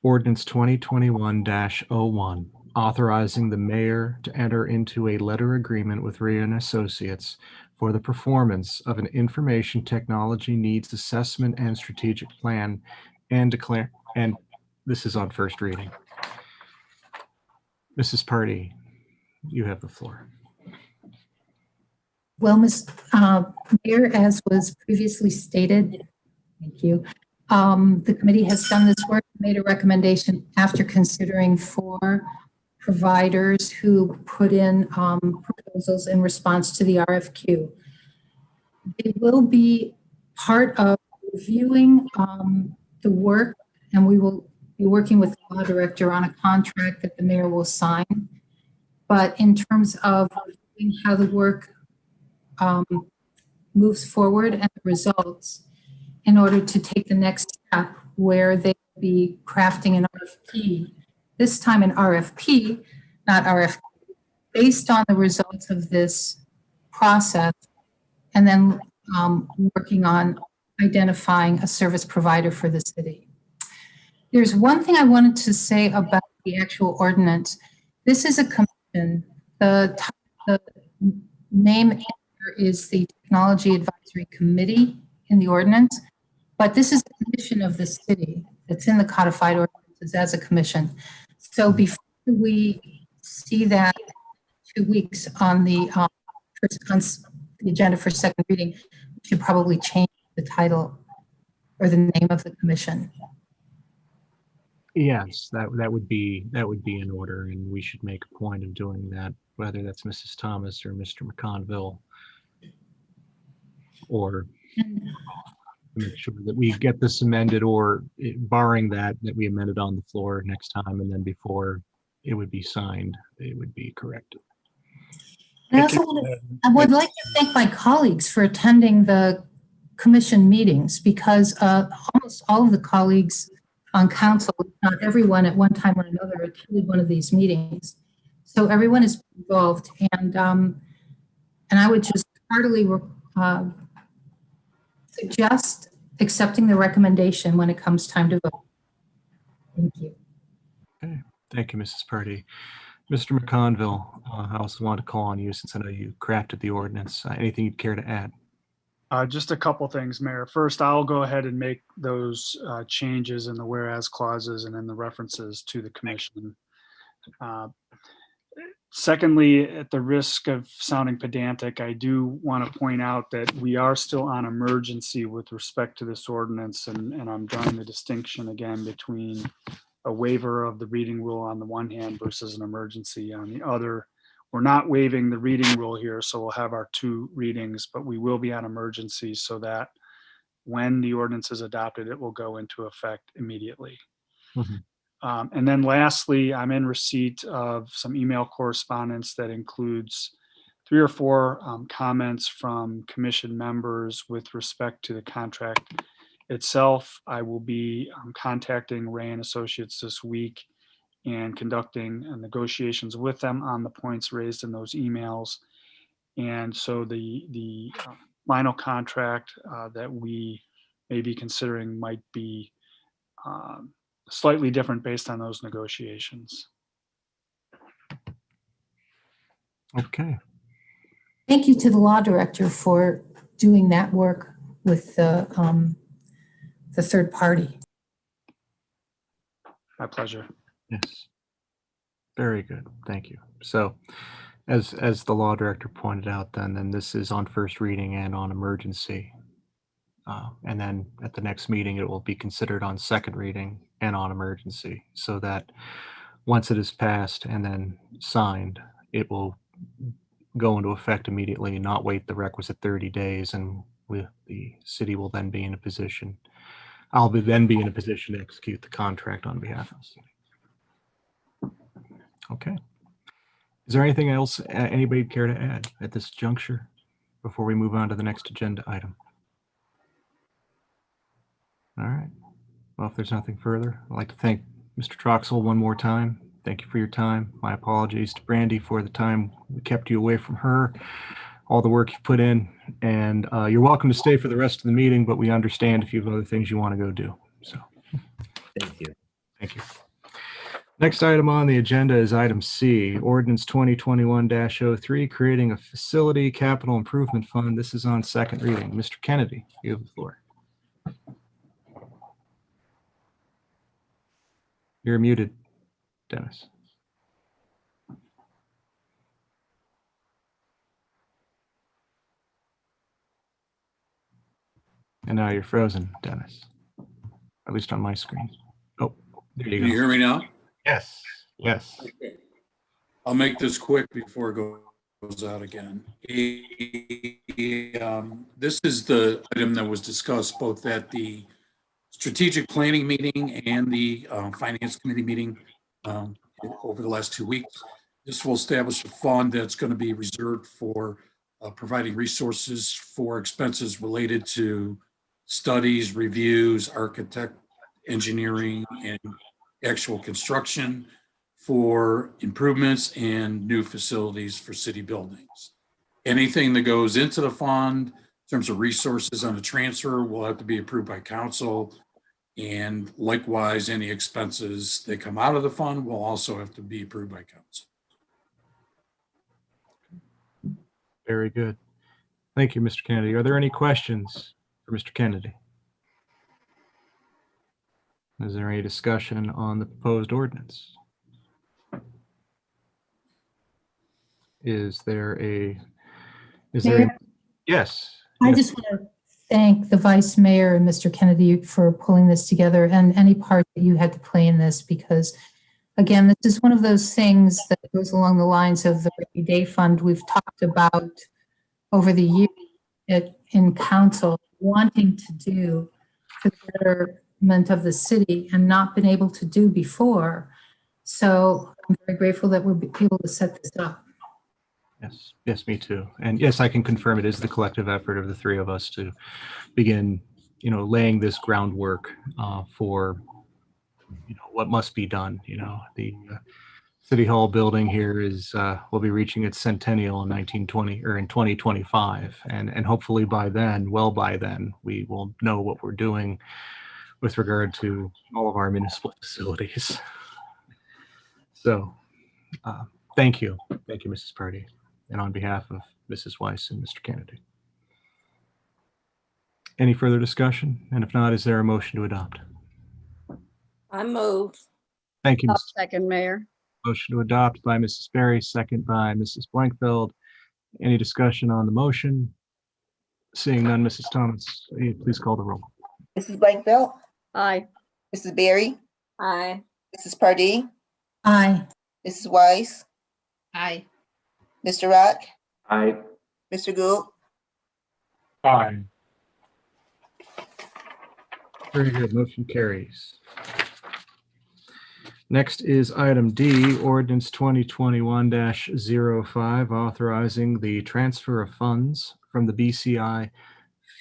ordinance 2021-01, authorizing the mayor to enter into a letter agreement with Rea and Associates for the performance of an information technology needs assessment and strategic plan, and declare, and this is on first reading. Mrs. Pardee, you have the floor. Well, Mayor, as was previously stated, thank you. The committee has done this work, made a recommendation after considering 4 providers who put in proposals in response to the RFQ. It will be part of reviewing the work, and we will be working with the law director on a contract that the mayor will sign. But in terms of reviewing how the work moves forward and the results, in order to take the next step where they will be crafting an RFP, this time an RFP, not RFP, based on the results of this process, and then working on identifying a service provider for the city. There's one thing I wanted to say about the actual ordinance. This is a commission. The name here is the Technology Advisory Committee in the ordinance, but this is a commission of the city. It's in the codified ordinances as a commission. So before we see that 2 weeks on the agenda for second reading, we should probably change the title or the name of the commission. Yes, that would be in order, and we should make a point of doing that, whether that's Mrs. Thomas or Mr. McConville, or make sure that we get this amended, or barring that we amend it on the floor next time, and then before it would be signed, it would be corrected. I would like to thank my colleagues for attending the commission meetings, because almost all of the colleagues on council, not everyone at one time or another, attended one of these meetings. So everyone is involved, and I would just heartily suggest accepting the recommendation when it comes time to vote. Thank you. Okay, thank you, Mrs. Purdy. Mr. McConville, I also want to call on you since I know you crafted the ordinance. Anything you'd care to add? Just a couple things, Mayor. First, I'll go ahead and make those changes in the whereas clauses and in the references to the commission. Secondly, at the risk of sounding pedantic, I do want to point out that we are still on emergency with respect to this ordinance, and I'm drawing the distinction again between a waiver of the reading rule on the one hand versus an emergency on the other. We're not waiving the reading rule here, so we'll have our 2 readings, but we will be on emergency so that when the ordinance is adopted, it will go into effect immediately. Mm-hmm. And then lastly, I'm in receipt of some email correspondence that includes 3 or 4 comments from commission members with respect to the contract itself. I will be contacting Ray and Associates this week and conducting negotiations with them on the points raised in those emails. And so the final contract that we may be considering might be slightly different based on those negotiations. Okay. Thank you to the law director for doing that work with the third party. My pleasure. Yes. Very good. Thank you. So as the law director pointed out, then this is on first reading and on emergency. And then at the next meeting, it will be considered on second reading and on emergency, so that once it is passed and then signed, it will go into effect immediately, not wait the requisite 30 days. And the city will then be in a position, I'll then be in a position to execute the contract on behalf of the city. Okay. Is there anything else anybody care to add at this juncture before we move on to the next agenda item? All right. Well, if there's nothing further, I'd like to thank Mr. Troxel one more time. Thank you for your time. My apologies to Brandy for the time we kept you away from her, all the work you put in, and you're welcome to stay for the rest of the meeting, but we understand if you have other things you want to go do. So Thank you. thank you. Next item on the agenda is item C, ordinance 2021-03, creating a facility capital improvement fund. This is on second reading. Mr. Kennedy, you have the floor. You're muted, Dennis. And now you're frozen, Dennis. At least on my screen. Oh, there you Can you go. hear me now? Yes, yes. Okay. I'll make this quick before it goes out again. This is the item that was discussed both at the strategic planning meeting and the finance committee meeting over the last 2 weeks. This will establish a fund that's going to be reserved for providing resources for expenses related to studies, reviews, architect, engineering, and actual construction for improvements and new facilities for city buildings. Anything that goes into the fund in terms of resources on the transfer will have to be approved by council. And likewise, any expenses that come out of the fund will also have to be approved by council. Very good. Thank you, Mr. Kennedy. Are there any questions for Mr. Kennedy? Is there any discussion on the proposed ordinance? Is there a, Mayor? Yes. I yes. just want to thank the Vice Mayor and Mr. Kennedy for pulling this together and any part that you had to play in this, because again, this is one of those things that goes along the lines of the rainy day fund we've talked about over the years in council, wanting to do for the betterment of the city and not been able to do before. So I'm very grateful that we're able to set this up. Yes, yes, me too. And yes, I can confirm it is the collective effort of the three of us to begin, laying this groundwork for, what must be done. The City Hall building here is will be reaching its centennial in 1920 or in 2025, and hopefully by then, we will know what we're doing with regard to all of our municipal facilities. So, thank you, Mrs. Pardee. And on behalf of Mrs. Weiss and Mr. Kennedy. Any further discussion? And if not, is there a motion to adopt? I move. Thank you, I'll Mrs. second, Mayor. Motion to adopt by Mrs. Berry, second by Mrs. Blankfeld. Any discussion on the motion? Seeing none, Mrs. Thomas, please call the roll. Mrs. Blankfeld, Aye. Mrs. Berry, Aye. Mrs. Pardee, Aye. Mrs. Weiss, Aye. Mr. Rock, Aye. Mr. Gould, Aye. Very good, motion carries. Next is item D, ordinance 2021-05, authorizing the transfer of funds from the BCI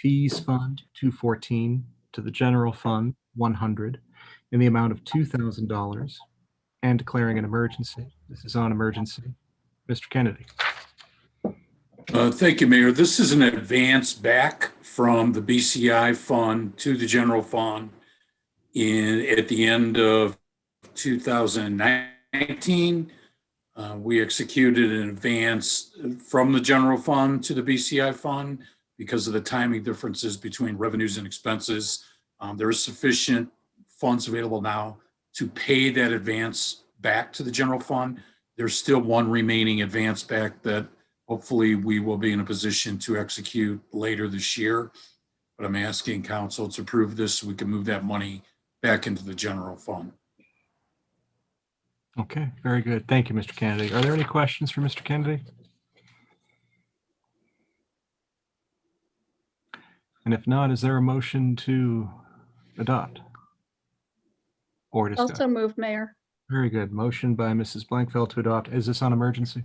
Fees Fund 214 to the General Fund 100 in the amount of $2,000 and declaring an emergency. This is on emergency. Mr. Kennedy. Thank you, Mayor. This is an advance back from the BCI fund to the general fund at the end of 2019. We executed an advance from the general fund to the BCI fund because of the timing differences between revenues and expenses. There is sufficient funds available now to pay that advance back to the general fund. There's still one remaining advance back that hopefully we will be in a position to execute later this year. But I'm asking council to approve this so we can move that money back into the general fund. Okay, very good. Thank you, Mr. Kennedy. Are there any questions for Mr. Kennedy? And if not, is there a motion to adopt or discuss? Also move, Mayor. Very good. Motion by Mrs. Blankfeld to adopt. Is this on emergency?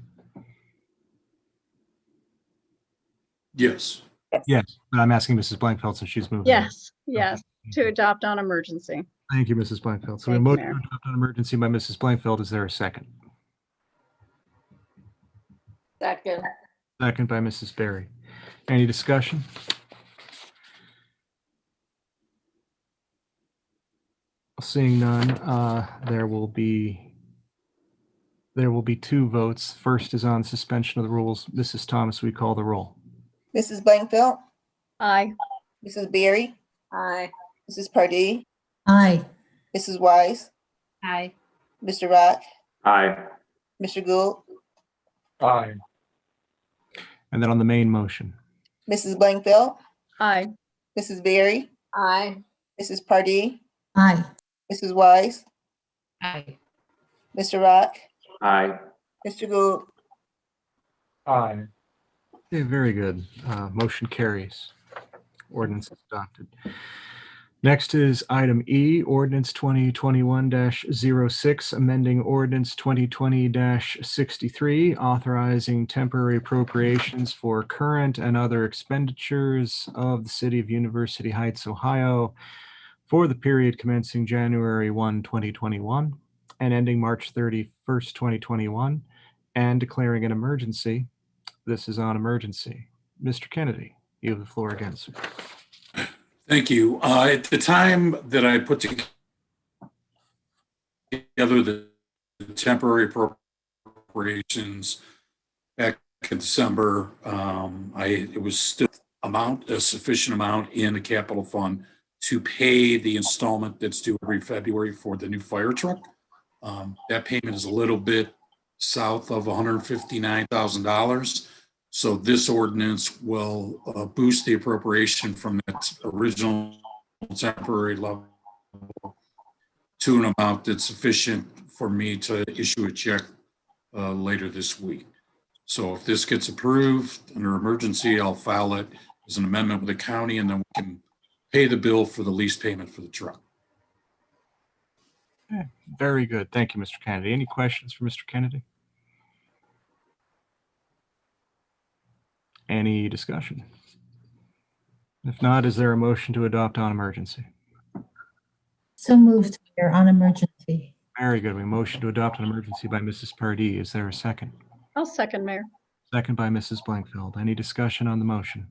Yes. Yes, but I'm asking Mrs. Blankfeld since she's moving. Yes, yes, to adopt on emergency. Thank you, Mrs. Blankfeld. So a Thank you, motion Mayor. to adopt on emergency by Mrs. Blankfeld. Is there a second? Second. Second by Mrs. Berry. Any discussion? Seeing none, there will be two votes. First is on suspension of the rules. Mrs. Thomas, we call the roll. Mrs. Blankfeld, Aye. Mrs. Berry, Aye. Mrs. Pardee, Aye. Mrs. Weiss, Aye. Mr. Rock, Aye. Mr. Gould, Aye. And then on the main motion. Mrs. Blankfeld, Aye. Mrs. Berry, Aye. Mrs. Pardee, Aye. Mrs. Wise, Aye. Mr. Rock, Aye. Mr. Gould, Aye. Okay, very good. Motion carries. Ordinance is adopted. Next is item E, ordinance 2021-06, amending ordinance 2020-63, authorizing temporary appropriations for current and other expenditures of the city of University Heights, Ohio for the period commencing January 1, 2021 and ending March 31st, 2021, and declaring an emergency. This is on emergency. Mr. Kennedy, you have the floor again, sir. Thank you. At the time that I put together the temporary appropriations back in December, it was still a sufficient amount in the capital fund to pay the installment that's due every February for the new fire truck. That payment is a little bit south of $159,000. So this ordinance will boost the appropriation from that original temporary level to an amount that's sufficient for me to issue a check later this week. So if this gets approved under emergency, I'll file it as an amendment with the county, and then we can pay the bill for the lease payment for the truck. Okay, very good. Thank you, Mr. Kennedy. Any questions for Mr. Kennedy? Any discussion? If not, is there a motion to adopt on emergency? So moved, Mayor, on emergency. Very good. We motion to adopt an emergency by Mrs. Pardee. Is there a second? I'll second, Mayor. Second by Mrs. Blankfeld. Any discussion on the motion?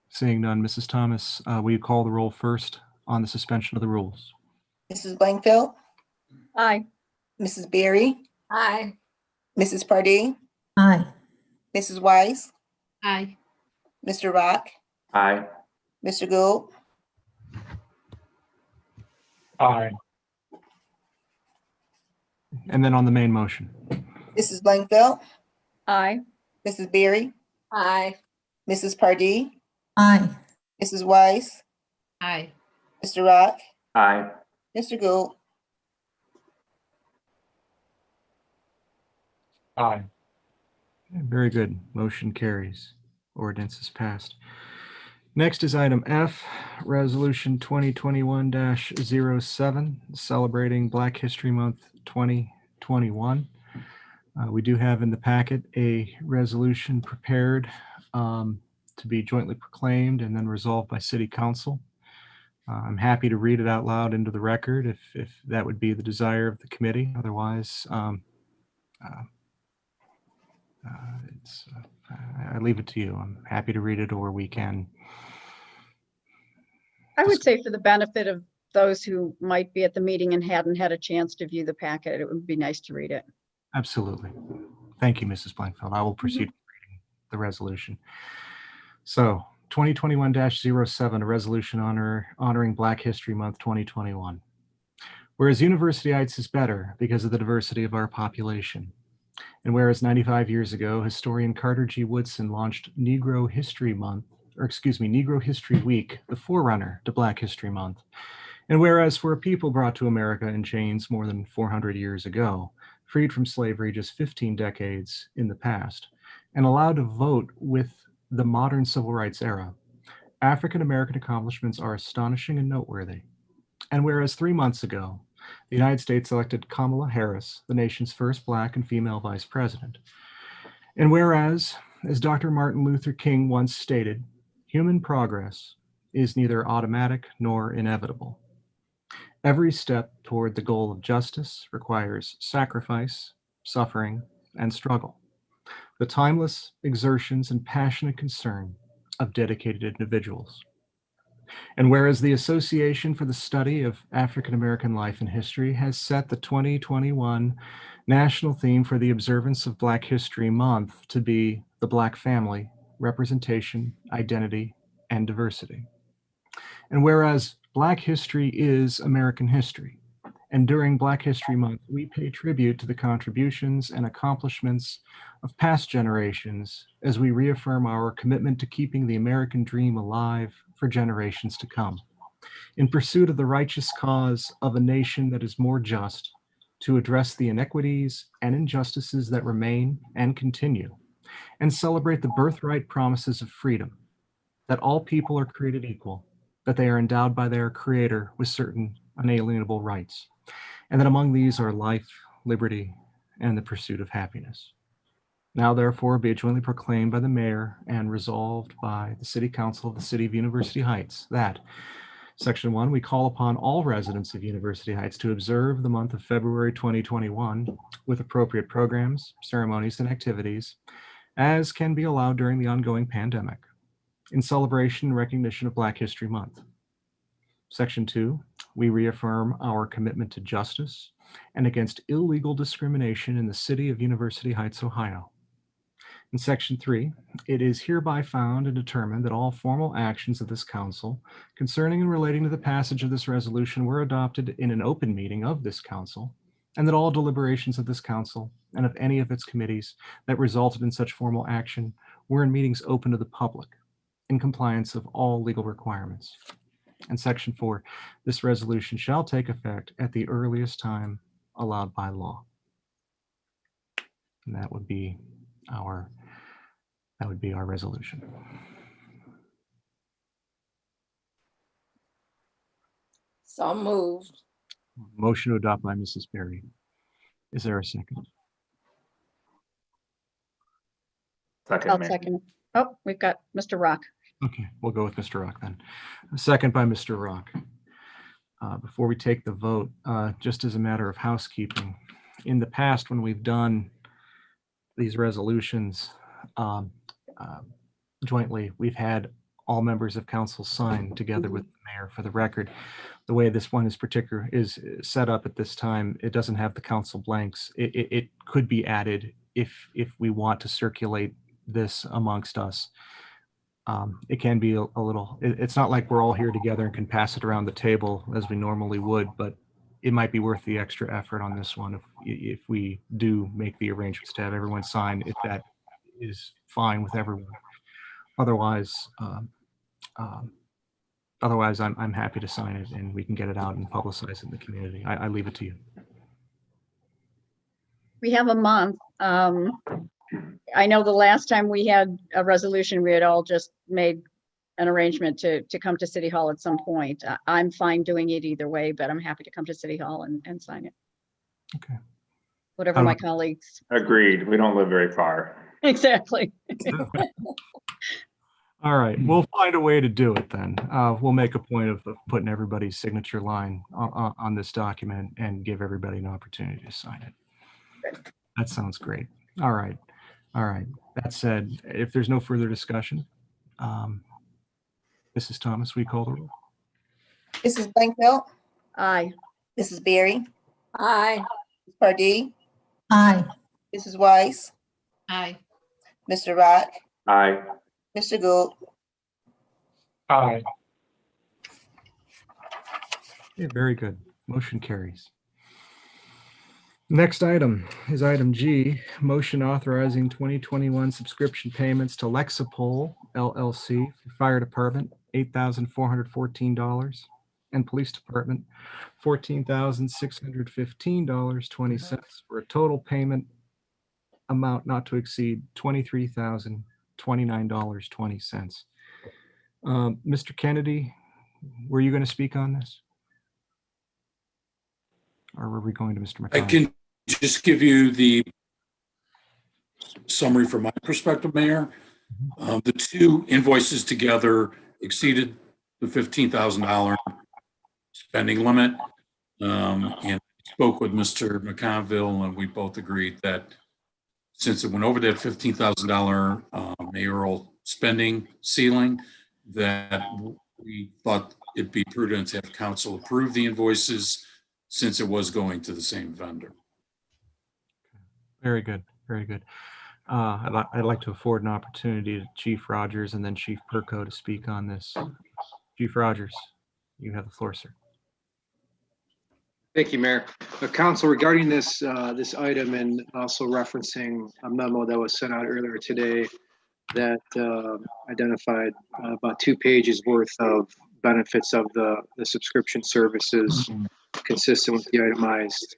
Seeing none, Mrs. Thomas, will you call the roll first on the suspension of the rules? Mrs. Blankfeld, Aye. Mrs. Berry, Aye. Mrs. Pardee, Aye. Mrs. Wise, Aye. Mr. Rock, Aye. Mr. Gould, Aye. And then on the main motion. Mrs. Blankfeld, Aye. Mrs. Berry, Aye. Mrs. Pardee, Aye. Mrs. Wise, Aye. Mr. Rock, Aye. Mr. Gould, Aye. Okay, very good. Motion carries. Ordinance is passed. Next is item F, Resolution 2021-07, celebrating Black History Month 2021. We do have in the packet a resolution prepared to be jointly proclaimed and then resolved by City Council. I'm happy to read it out loud into the record if that would be the desire of the committee. Otherwise, I leave it to you. I'm happy to read it, or we can. I would say for the benefit of those who might be at the meeting and hadn't had a chance to view the packet, it would be nice to read it. Absolutely. Thank you, Mrs. Blankfeld. I will proceed with reading the resolution. So 2021-07, a resolution honoring Black History Month 2021. Whereas University Heights is better because of the diversity of our population. And whereas 95 years ago, historian Carter G. Woodson launched Negro History Week, the forerunner to Black History Month. And whereas for a people brought to America in chains more than 400 years ago, freed from slavery just 15 decades in the past, and allowed to vote with the modern civil rights era, African American accomplishments are astonishing and noteworthy. And whereas 3 months ago, the United States elected Kamala Harris, the nation's first Black and female vice president. And whereas, as Dr. Martin Luther King once stated, human progress is neither automatic nor inevitable. Every step toward the goal of justice requires sacrifice, suffering, and struggle. The timeless exertions and passionate concern of dedicated individuals. And whereas the Association for the Study of African American Life and History has set the 2021 national theme for the observance of Black History Month to be the Black family, representation, identity, and diversity. And whereas Black history is American history, And during Black History Month, we pay tribute to the contributions and accomplishments of past generations as we reaffirm our commitment to keeping the American dream alive for generations to come, in pursuit of the righteous cause of a nation that is more just, to address the inequities and injustices that remain and continue, and celebrate the birthright promises of freedom, that all people are created equal, that they are endowed by their Creator with certain unalienable rights, and that among these are life, liberty, and the pursuit of happiness. Now, therefore, be it jointly proclaimed by the mayor and resolved by the City Council of the City of University Heights that, Section 1, we call upon all residents of University Heights to observe the month of February 2021 with appropriate programs, ceremonies, and activities as can be allowed during the ongoing pandemic, in celebration and recognition of Black History Month. Section 2, we reaffirm our commitment to justice and against illegal discrimination in the City of University Heights, Ohio. In Section 3, it is hereby found and determined that all formal actions of this council concerning and relating to the passage of this resolution were adopted in an open meeting of this council, and that all deliberations of this council and of any of its committees that resulted in such formal action were in meetings open to the public, in compliance of all legal requirements. And Section 4, this resolution shall take effect at the earliest time allowed by law. And that would be our resolution. So moved. Motion to adopt by Mrs. Berry. Is there a second? I'll second. Oh, we've got Mr. Rock. Okay, we'll go with Mr. Rock then. A second by Mr. Rock. Before we take the vote, just as a matter of housekeeping, in the past when we've done these resolutions jointly, we've had all members of council sign together with the mayor. For the record, the way this one is set up at this time, it doesn't have the council blanks. It could be added if we want to circulate this amongst us. It can be a little, it's not like we're all here together and can pass it around the table as we normally would, but it might be worth the extra effort on this one if we do make the arrangements to have everyone sign, if that is fine with everyone. Otherwise, I'm happy to sign it and we can get it out and publicize it in the community. I leave it to you. We have a month. I know the last time we had a resolution, we had all just made an arrangement to come to City Hall at some point. I'm fine doing it either way, but I'm happy to come to City Hall and sign it. Okay. Whatever my colleagues. Agreed. We don't live very far. Exactly. All right, we'll find a way to do it then. We'll make a point of putting everybody's signature line on this document and give everybody an opportunity to sign it. That sounds great. All right. That said, if there's no further discussion, Mrs. Thomas, we call the roll. Mrs. Blankfeld, Aye. Mrs. Berry, Aye. Mrs. Pardee, Aye. Mrs. Weiss, Aye. Mr. Rock, Aye. Mr. Gould, Aye. Okay, very good. Motion carries. Next item is item G, motion authorizing 2021 subscription payments to Lexipol LLC for Fire Department, $8,414, and Police Department, $14,615.20 for a total payment amount not to exceed $23,029.20. Mr. Kennedy, were you going to speak on this? Or were we going to Mr. McConnell? I can just give you the summary from my perspective, Mayor. The two invoices together exceeded the $15,000 spending limit. And I spoke with Mr. McConville, and we both agreed that since it went over that $15,000 mayoral spending ceiling, that we thought it'd be prudent to have council approve the invoices since it was going to the same vendor. Very good, very good. I'd like to afford an opportunity to Chief Rogers and then Chief Perko to speak on this. Chief Rogers, you have the floor, sir. Thank you, Mayor. Council, regarding this this item and also referencing a memo that was sent out earlier today that identified about 2 pages worth of benefits of the subscription services consistent with the itemized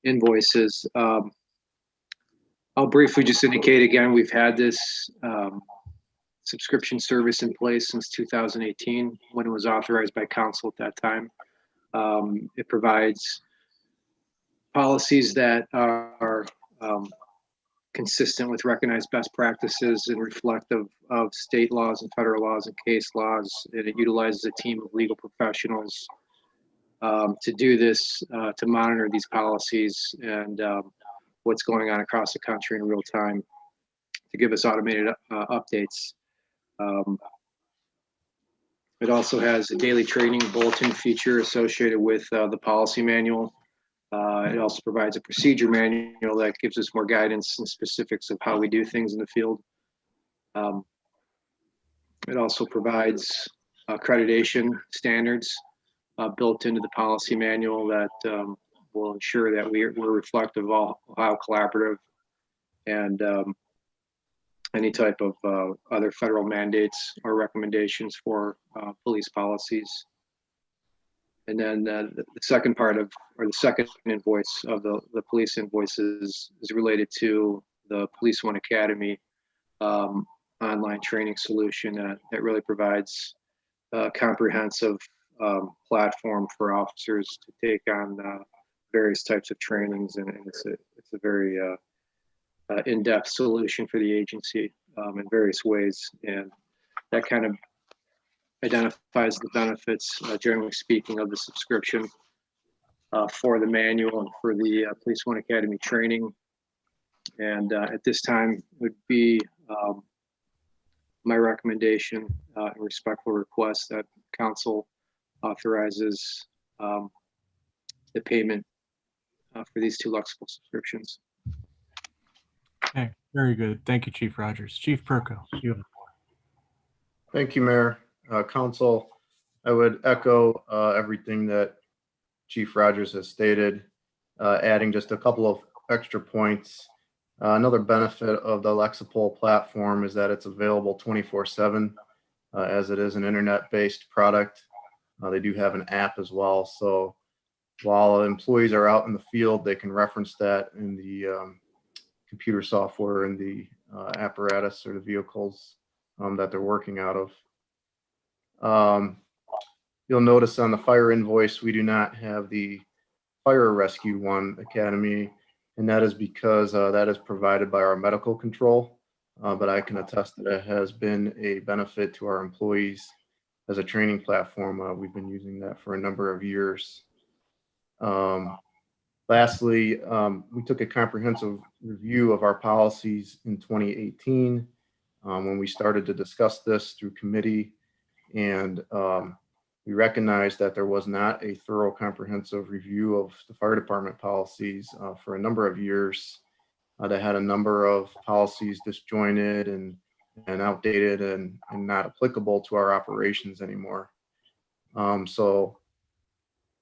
invoices. I'll briefly just indicate again, we've had this subscription service in place since 2018 when it was authorized by council at that time. It provides policies that are consistent with recognized best practices and reflective of state laws and federal laws and case laws. And it utilizes a team of legal professionals to do this, to monitor these policies and what's going on across the country in real time, to give us automated updates. It also has a daily training bulletin feature associated with the policy manual. It also provides a procedure manual that gives us more guidance and specifics of how we do things in the field. It also provides accreditation standards built into the policy manual that will ensure that we're reflective of how collaborative and any type of other federal mandates or recommendations for police policies. And then the second part of, or the second invoice of the police invoices is related to the Police One Academy online training solution that really provides a comprehensive platform for officers to take on various types of trainings. And it's a very in-depth solution for the agency in various ways. And that kind of identifies the benefits, generally speaking, of the subscription for the manual and for the Police One Academy training. And at this time would be my recommendation and respectful request that council authorizes the payment for these 2 Lexical subscriptions. Okay, very good. Thank you, Chief Rogers. Chief Perko, you have the floor. Thank you, Mayor. Council, I would echo everything that Chief Rogers has stated, adding just a couple of extra points. Another benefit of the Lexipol platform is that it's available 24/7, as it is an internet-based product. They do have an app as well. So while employees are out in the field, they can reference that in the computer software and the apparatus or the vehicles that they're working out of. You'll notice on the fire invoice, we do not have the Fire Rescue One Academy, and that is because that is provided by our medical control. But I can attest that it has been a benefit to our employees as a training platform. We've been using that for a number of years. Lastly, we took a comprehensive review of our policies in 2018 when we started to discuss this through committee, and we recognized that there was not a thorough comprehensive review of the fire department policies for a number of years. That had a number of policies disjointed and outdated and not applicable to our operations anymore. So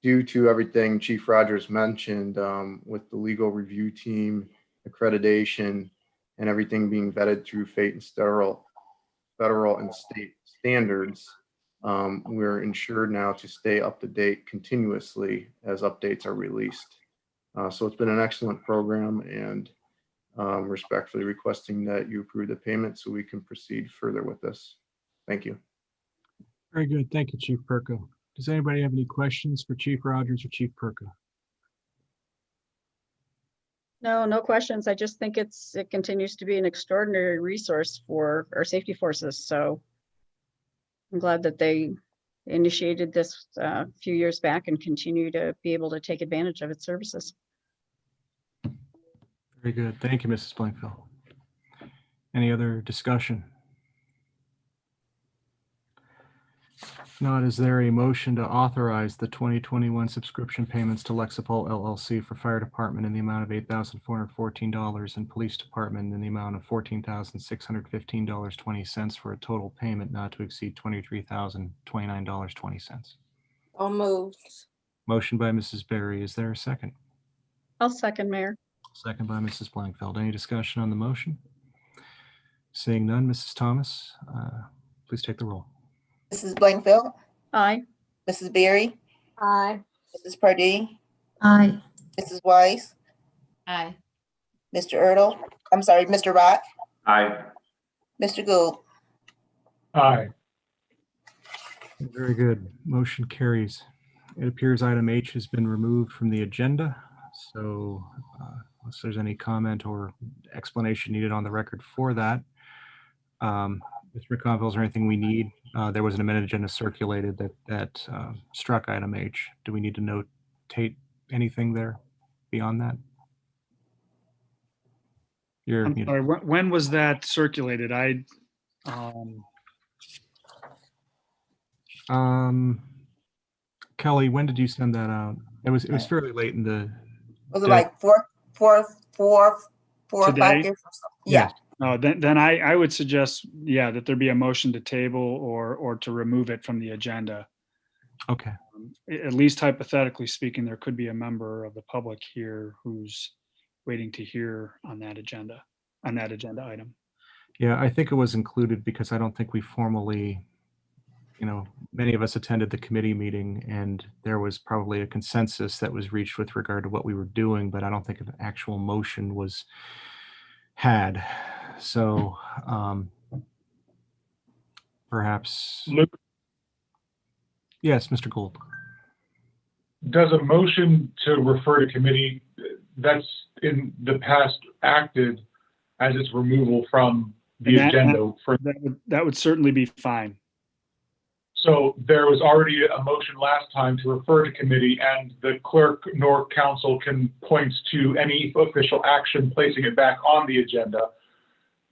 due to everything Chief Rogers mentioned with the legal review team, accreditation, and everything being vetted through federal and state standards, we're ensured now to stay up to date continuously as updates are released. So it's been an excellent program, and respectfully requesting that you approve the payment so we can proceed further with this. Thank you. Very good. Thank you, Chief Perko. Does anybody have any questions for Chief Rogers or Chief Perko? No questions. I just think it continues to be an extraordinary resource for our safety forces. So I'm glad that they initiated this a few years back and continue to be able to take advantage of its services. Very good. Thank you, Mrs. Blankville. Any other discussion? If not, is there a motion to authorize the 2021 subscription payments to Lexipol LLC for fire department in the amount of $8,414 and police department in the amount of $14,615.20 for a total payment not to exceed $23,029.20? So moved. Motion by Mrs. Berry. Is there a second? I'll second, Mayor. Second by Mrs. Blankfeld. Any discussion on the motion? Seeing none, Mrs. Thomas, please take the roll. Mrs. Blankfeld, Aye. Mrs. Berry, Aye. Mrs. Pardee, Aye. Mrs. Weiss, Aye. Mr. Mr. Rock, Aye. Mr. Gould. Aye. Very good. Motion carries. It appears item H has been removed from the agenda. So unless there's any comment or explanation needed on the record for that, Mr. McConville, is there anything we need? There was an amended agenda circulated that struck item H. Do we need to notate anything there beyond that? I'm sorry, when was that circulated? Kelly, when did you send that out? It was fairly late in the Was it day. like four or Today? 5 years or something? Yeah. Then I would suggest, that there be a motion to table or to remove it from the agenda. Okay. At least hypothetically speaking, there could be a member of the public here who's waiting to hear on that agenda item. Yeah, I think it was included because I don't think we formally, many of us attended the committee meeting and there was probably a consensus that was reached with regard to what we were doing, but I don't think an actual motion was had. So perhaps. Luke, Yes, Mr. Gould. does a motion to refer to committee that's in the past acted as its removal from the agenda? That would certainly be fine. So there was already a motion last time to refer to committee, and the clerk nor council can point to any official action placing it back on the agenda.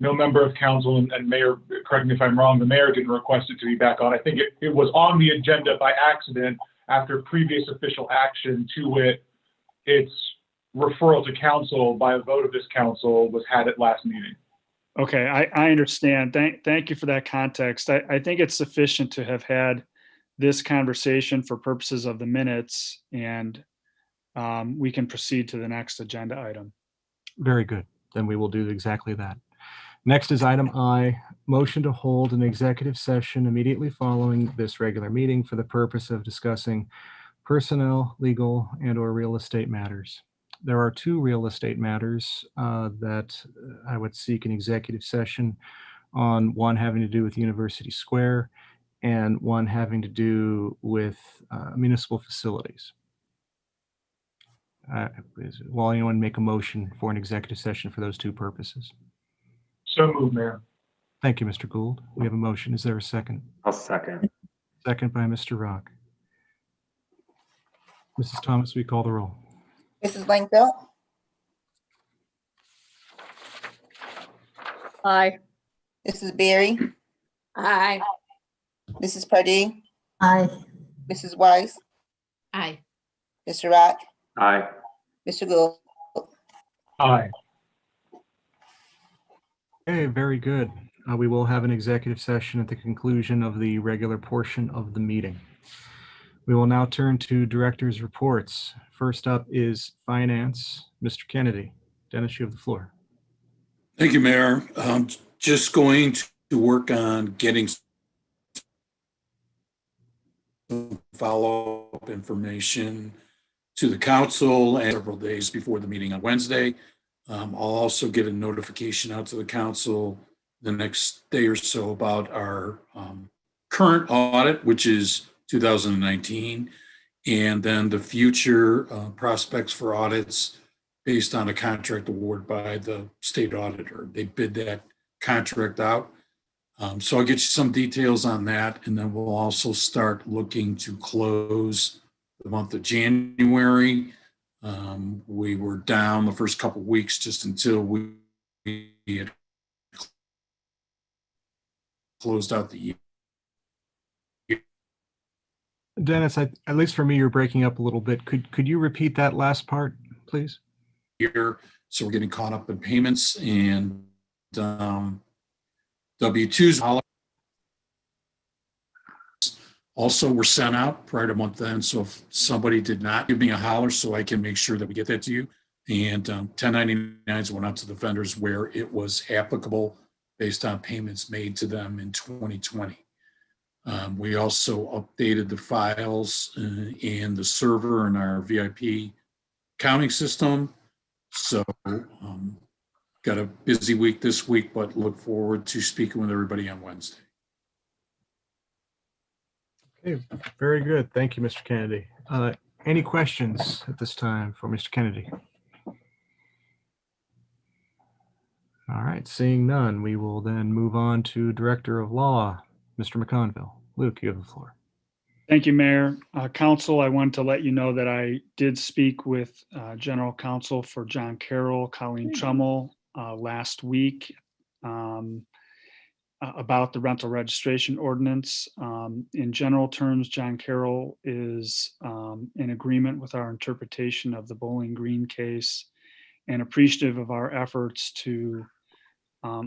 No member of council and mayor, correct me if I'm wrong, the mayor didn't request it to be back on. I think it was on the agenda by accident after previous official action, to wit, its referral to council by a vote of this council was had at last meeting. Okay, I understand. Thank you for that context. I think it's sufficient to have had this conversation for purposes of the minutes, and we can proceed to the next agenda item. Very good. Then we will do exactly that. Next is item I, motion to hold an executive session immediately following this regular meeting for the purpose of discussing personnel, legal, and/or real estate matters. There are two real estate matters that I would seek an executive session on, one having to do with University Square and one having to do with municipal facilities. Will anyone make a motion for an executive session for those two purposes? So moved, Mayor. Thank you, Mr. Gould. We have a motion. Is there a second? I'll second. Second by Mr. Rock. Mrs. Thomas, we call the roll. Mrs. Blankfeld, Aye. Mrs. Berry, Aye. Mrs. Pardee, Aye. Mrs. Weiss, Aye. Mr. Rock, Aye. Mr. Gould. Aye. Okay, very good. We will have an executive session at the conclusion of the regular portion of the meeting. We will now turn to directors' reports. First up is Finance. Mr. Kennedy. Dennis, you have the floor. Thank you, Mayor. Just going to work on getting some follow-up information to the council and several days before the meeting on Wednesday. I'll also get a notification out to the council the next day or so about our current audit, which is 2019, and then the future prospects for audits based on a contract award by the state auditor. They bid that contract out. So I'll get you some details on that, and then we'll also start looking to close the month of January. We were down the first couple of weeks just until we had closed out the year. Dennis, at least for me, you're breaking up a little bit. Could you repeat that last part, please? So we're getting caught up in payments and W-2s. also were sent out prior to month end. So if somebody did not, give me a holler so I can make sure that we get that to you. And 1099s went out to the vendors where it was applicable based on payments made to them in 2020. We also updated the files and the server in our VIP accounting system. So got a busy week this week, but look forward to speaking with everybody on Wednesday. Okay, very good. Thank you, Mr. Kennedy. Any questions at this time for Mr. Kennedy? All right, seeing none, we will then move on to Director of Law, Mr. McConville. Luke, you have the floor. Thank you, Mayor. Council, I wanted to let you know that I did speak with General Counsel for John Carroll, Colleen Trummel, last week about the rental registration ordinance. In general terms, John Carroll is in agreement with our interpretation of the Bowling Green case and appreciative of our efforts to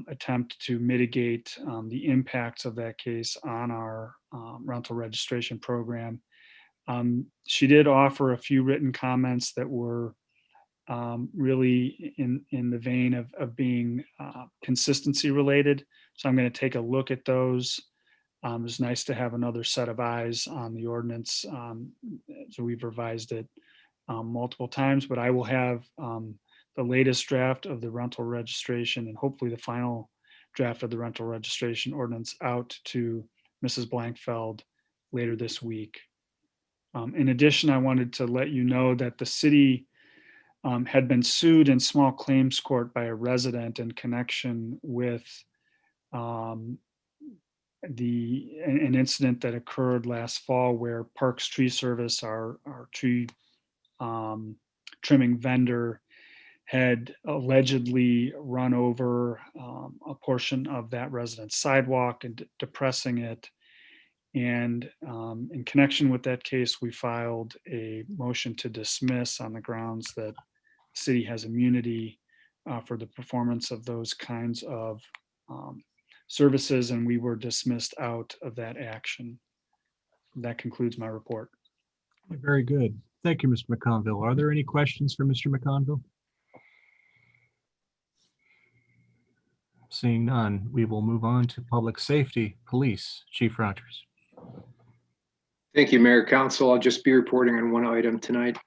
attempt to mitigate the impacts of that case on our rental registration program. She did offer a few written comments that were really in the vein of being consistency related. So I'm going to take a look at those. It's nice to have another set of eyes on the ordinance. So we've revised it multiple times, but I will have the latest draft of the rental registration and hopefully the final draft of the rental registration ordinance out to Mrs. Blankfeld later this week. In addition, I wanted to let you know that the city had been sued in small claims court by a resident in connection with an incident that occurred last fall where Parks Tree Service, our tree trimming vendor, had allegedly run over a portion of that resident's sidewalk and depressing it. And in connection with that case, we filed a motion to dismiss on the grounds that the city has immunity for the performance of those kinds of services, and we were dismissed out of that action. That concludes my report. Very good. Thank you, Mr. McConville. Are there any questions for Mr. McConville? Seeing none, we will move on to Public Safety, Police, Chief Rogers. Thank you, Mayor, Council. I'll just be reporting on one item tonight.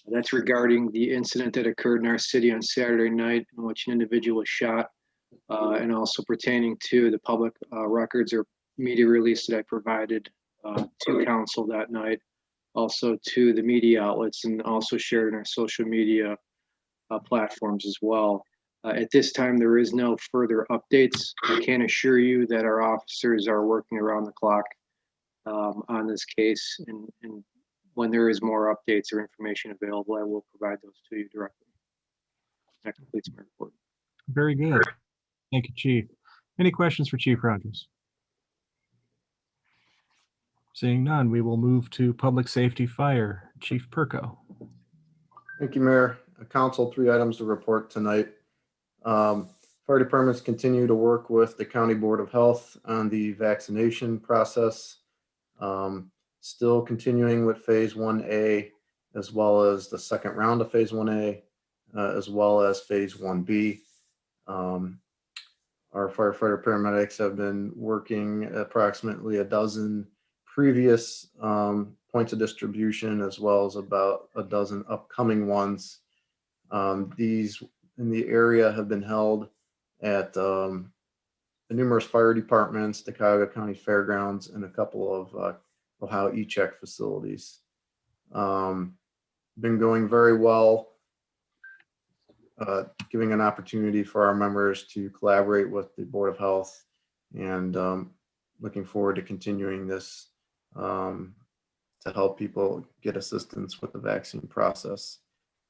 That's regarding the incident that occurred in our city on Saturday night in which an individual was shot, and also pertaining to the public records or media release that I provided to council that night, also to the media outlets, and also shared in our social media platforms as well. At this time, there is no further updates. I can assure you that our officers are working around the clock on this case, and when there is more updates or information available, I will provide those to you directly. That completes my report. Very good. Thank you, Chief. Any questions for Chief Rogers? Seeing none, we will move to Public Safety, Fire, Chief Perko. Thank you, Mayor. Council, 3 items to report tonight. Fire departments continue to work with the County Board of Health on the vaccination process. Still continuing with Phase 1A, as well as the second round of Phase 1A, as well as Phase 1B. Our firefighter paramedics have been working approximately a dozen previous points of distribution, as well as about a dozen upcoming ones. These in the area have been held at the numerous fire departments, the Cuyahoga County Fairgrounds, and a couple of Ohio E-Check facilities. Been going very well, giving an opportunity for our members to collaborate with the Board of Health, and looking forward to continuing this to help people get assistance with the vaccine process.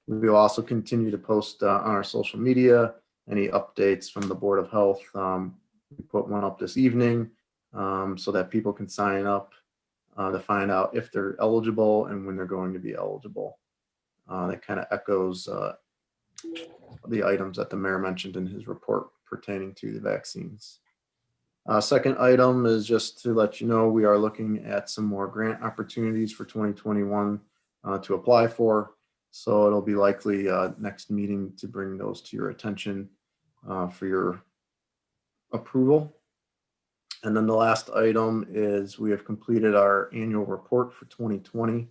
We will also continue to post on our social media any updates from the Board of Health. We put one up this evening so that people can sign up to find out if they're eligible and when they're going to be eligible. That kind of echoes the items that the mayor mentioned in his report pertaining to the vaccines. Second item is just to let you know, we are looking at some more grant opportunities for 2021 to apply for. So it'll be likely next meeting to bring those to your attention for your approval. And then the last item is we have completed our annual report for 2020.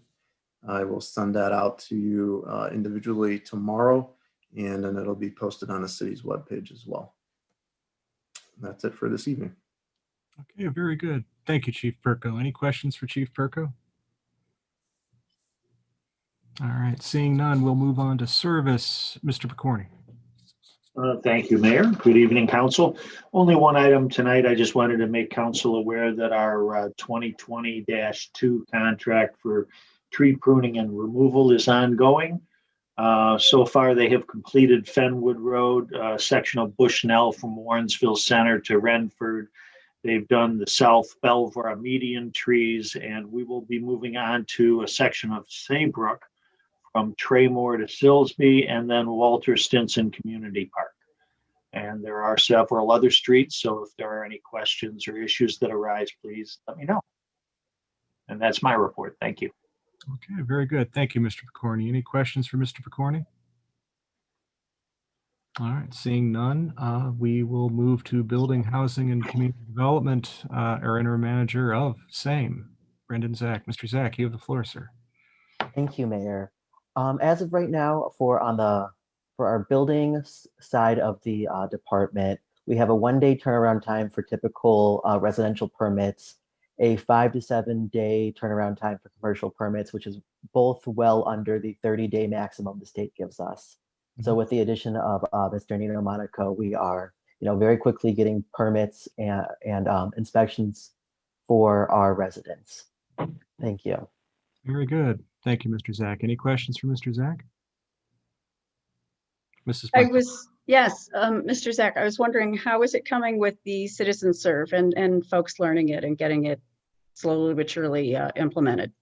I will send that out to you individually tomorrow, and then it'll be posted on the city's webpage as well. That's it for this evening. Okay, very good. Thank you, Chief Perko. Any questions for Chief Perko? All right, seeing none, we'll move on to service. Mr. Picorni. Thank you, Mayor. Good evening, Council. Only one item tonight. I just wanted to make Council aware that our 2020-2 contract for tree pruning and removal is ongoing. So far, they have completed Fenwood Road, a section of Bushnell from Warrensville Center to Renford. They've done the South Belvoir median trees, and we will be moving on to a section of Saybrook from Traymore to Silsby, and then Walter Stinson Community Park. And there are several other streets, so if there are any questions or issues that arise, please let me know. And that's my report. Thank you. Okay, very good. Thank you, Mr. Picorni. Any questions for Mr. Picorni? All right, seeing none, we will move to Building, Housing, and Community Development, our interim manager of same, Brendan Zach. Mr. Zach, you have the floor, sir. Thank you, Mayor. As of right now, for our building side of the department, we have a 1-day turnaround time for typical residential permits, a 5 to 7 day turnaround time for commercial permits, which is both well under the 30-day maximum the state gives us. So with the addition of Mr. Nino Monaco, we are, very quickly getting permits and inspections for our residents. Thank you. Very good. Thank you, Mr. Zach. Any questions for Mr. Zach? Mrs. Yes, Mr. Zach, I was wondering, how is it coming with the citizen serve and folks learning it and getting it slowly but surely implemented?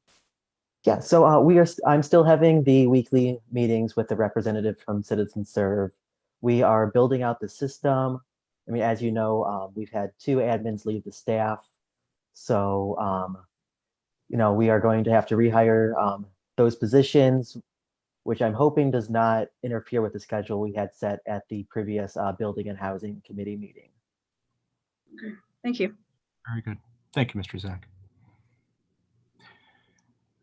Yeah, so I'm still having the weekly meetings with the representative from Citizen Serve. We are building out the system. I mean, as you know, we've had 2 admins leave the staff. So, we are going to have to rehire those positions, which I'm hoping does not interfere with the schedule we had set at the previous Building and Housing Committee meeting. Okay, thank you. Very good. Thank you, Mr. Zach.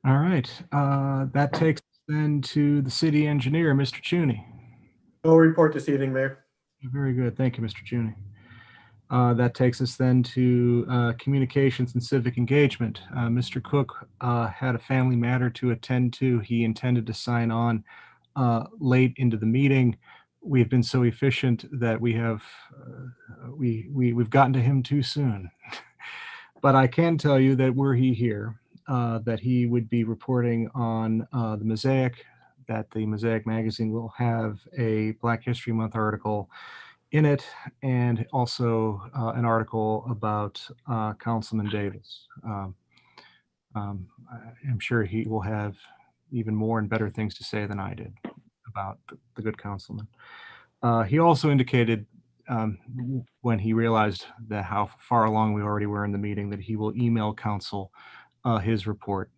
All right, that takes us then to the city engineer, Mr. Chuney. No report this evening, Mayor. Very good. Thank you, Mr. Chuney. That takes us then to communications and civic engagement. Mr. Cook had a family matter to attend to. He intended to sign on late into the meeting. We've been so efficient that we have we've gotten to him too soon. But I can tell you that were he here, that he would be reporting on the Mosaic, that the Mosaic magazine will have a Black History Month article in it, and also an article about Councilman Davis. I'm sure he will have even more and better things to say than I did about the good councilman. He also indicated when he realized that how far along we already were in the meeting, that he will email council his report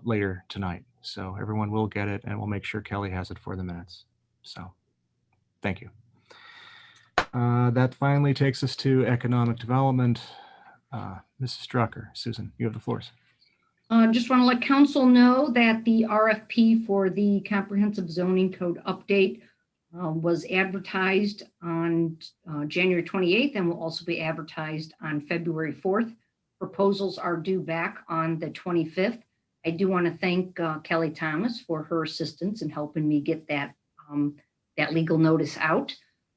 later tonight. So everyone will get it, and we'll make sure Kelly has it for the minutes. So thank you. That finally takes us to economic development. Mrs. Drucker, Susan, you have the floor. Just want to let council know that the RFP for the comprehensive zoning code update was advertised on January 28th and will also be advertised on February 4th. Proposals are due back on the 25th. I do want to thank Kelly Thomas for her assistance in helping me get that, that legal notice out.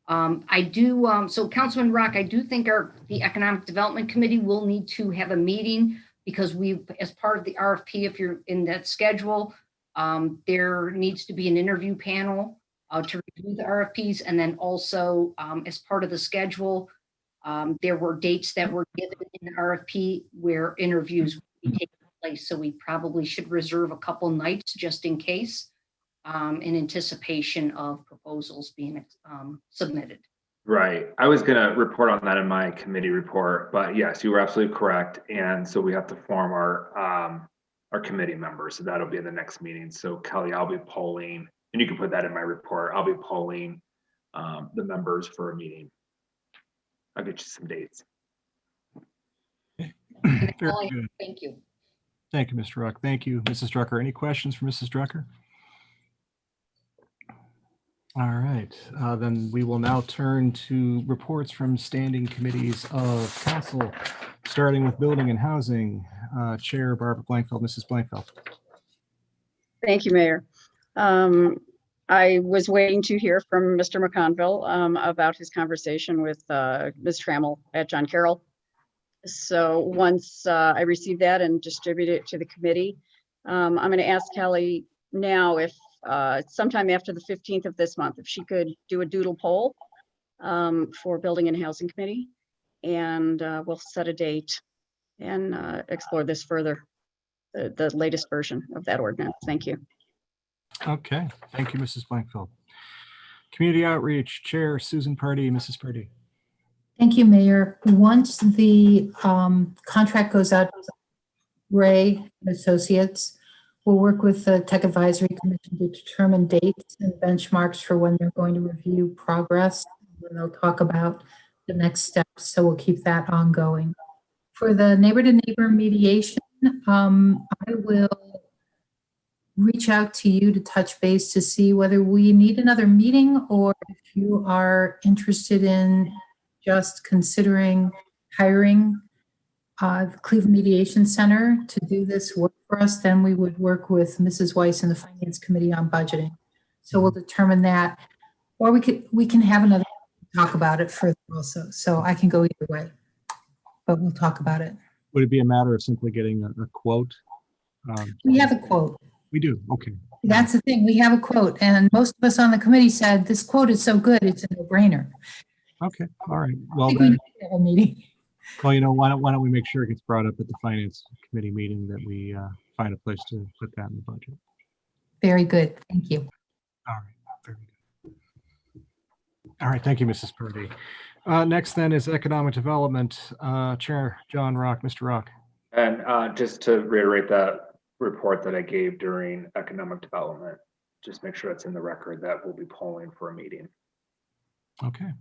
So Councilman Rock, I do think the Economic Development Committee will need to have a meeting, because as part of the RFP, if you're in that schedule, there needs to be an interview panel to review the RFPs. And then also as part of the schedule, there were dates that were given in the RFP where interviews would be taking place. So we probably should reserve a couple nights just in case, in anticipation of proposals being submitted. Right. I was going to report on that in my committee report, but yes, you were absolutely correct. And so we have to form our committee members. So that'll be in the next meeting. So Kelly, I'll be polling, and you can put that in my report. I'll be polling the members for a meeting. I'll get you some dates. Very good. Thank you. Thank you, Mr. Ruck. Thank you, Mrs. Drucker. Any questions for Mrs. Drucker? All right, then we will now turn to reports from standing committees of council, starting with building and housing. Chair Barbara Blankfeld, Mrs. Blankfeld. Thank you, Mayor. I was waiting to hear from Mr. McConville about his conversation with Ms. Trammell at John Carroll. So once I receive that and distribute it to the committee, I'm going to ask Kelly now if sometime after the 15th of this month, if she could do a doodle poll for Building and Housing Committee, and we'll set a date and explore this further, the latest version of that ordinance. Thank you. Okay, thank you, Mrs. Blankfeld. Community Outreach, Chair Susan Pardee, Mrs. Pardee. Thank you, Mayor. Once the contract goes out to Ray and Associates, we'll work with the Tech Advisory Commission to determine dates and benchmarks for when they're going to review progress. When they'll talk about the next steps, so we'll keep that ongoing. For the neighbor-to-neighbor mediation, I will reach out to you to touch base to see whether we need another meeting or if you are interested in just considering hiring the Cleveland Mediation Center to do this work for us. Then we would work with Mrs. Weiss and the Finance Committee on budgeting. So we'll determine that, or we can have another talk about it further also. So I can go either way, but we'll talk about it. Would it be a matter of simply getting a quote? We have a quote. We do. Okay. That's the thing. We have a quote, and most of us on the committee said this quote is so good, it's a no-brainer. Okay. All right. Well, We then, need to have a meeting. well, you know, why don't we make sure it gets brought up at the Finance Committee meeting, that we find a place to put that in the budget. Very good. Thank you. All right. Very good. All right. Thank you, Mrs. Purdy. Next then is Economic Development. Chair John Rock, Mr. Rock. And just to reiterate that report that I gave during economic development, just make sure it's in the record that we'll be polling for a meeting. Okay.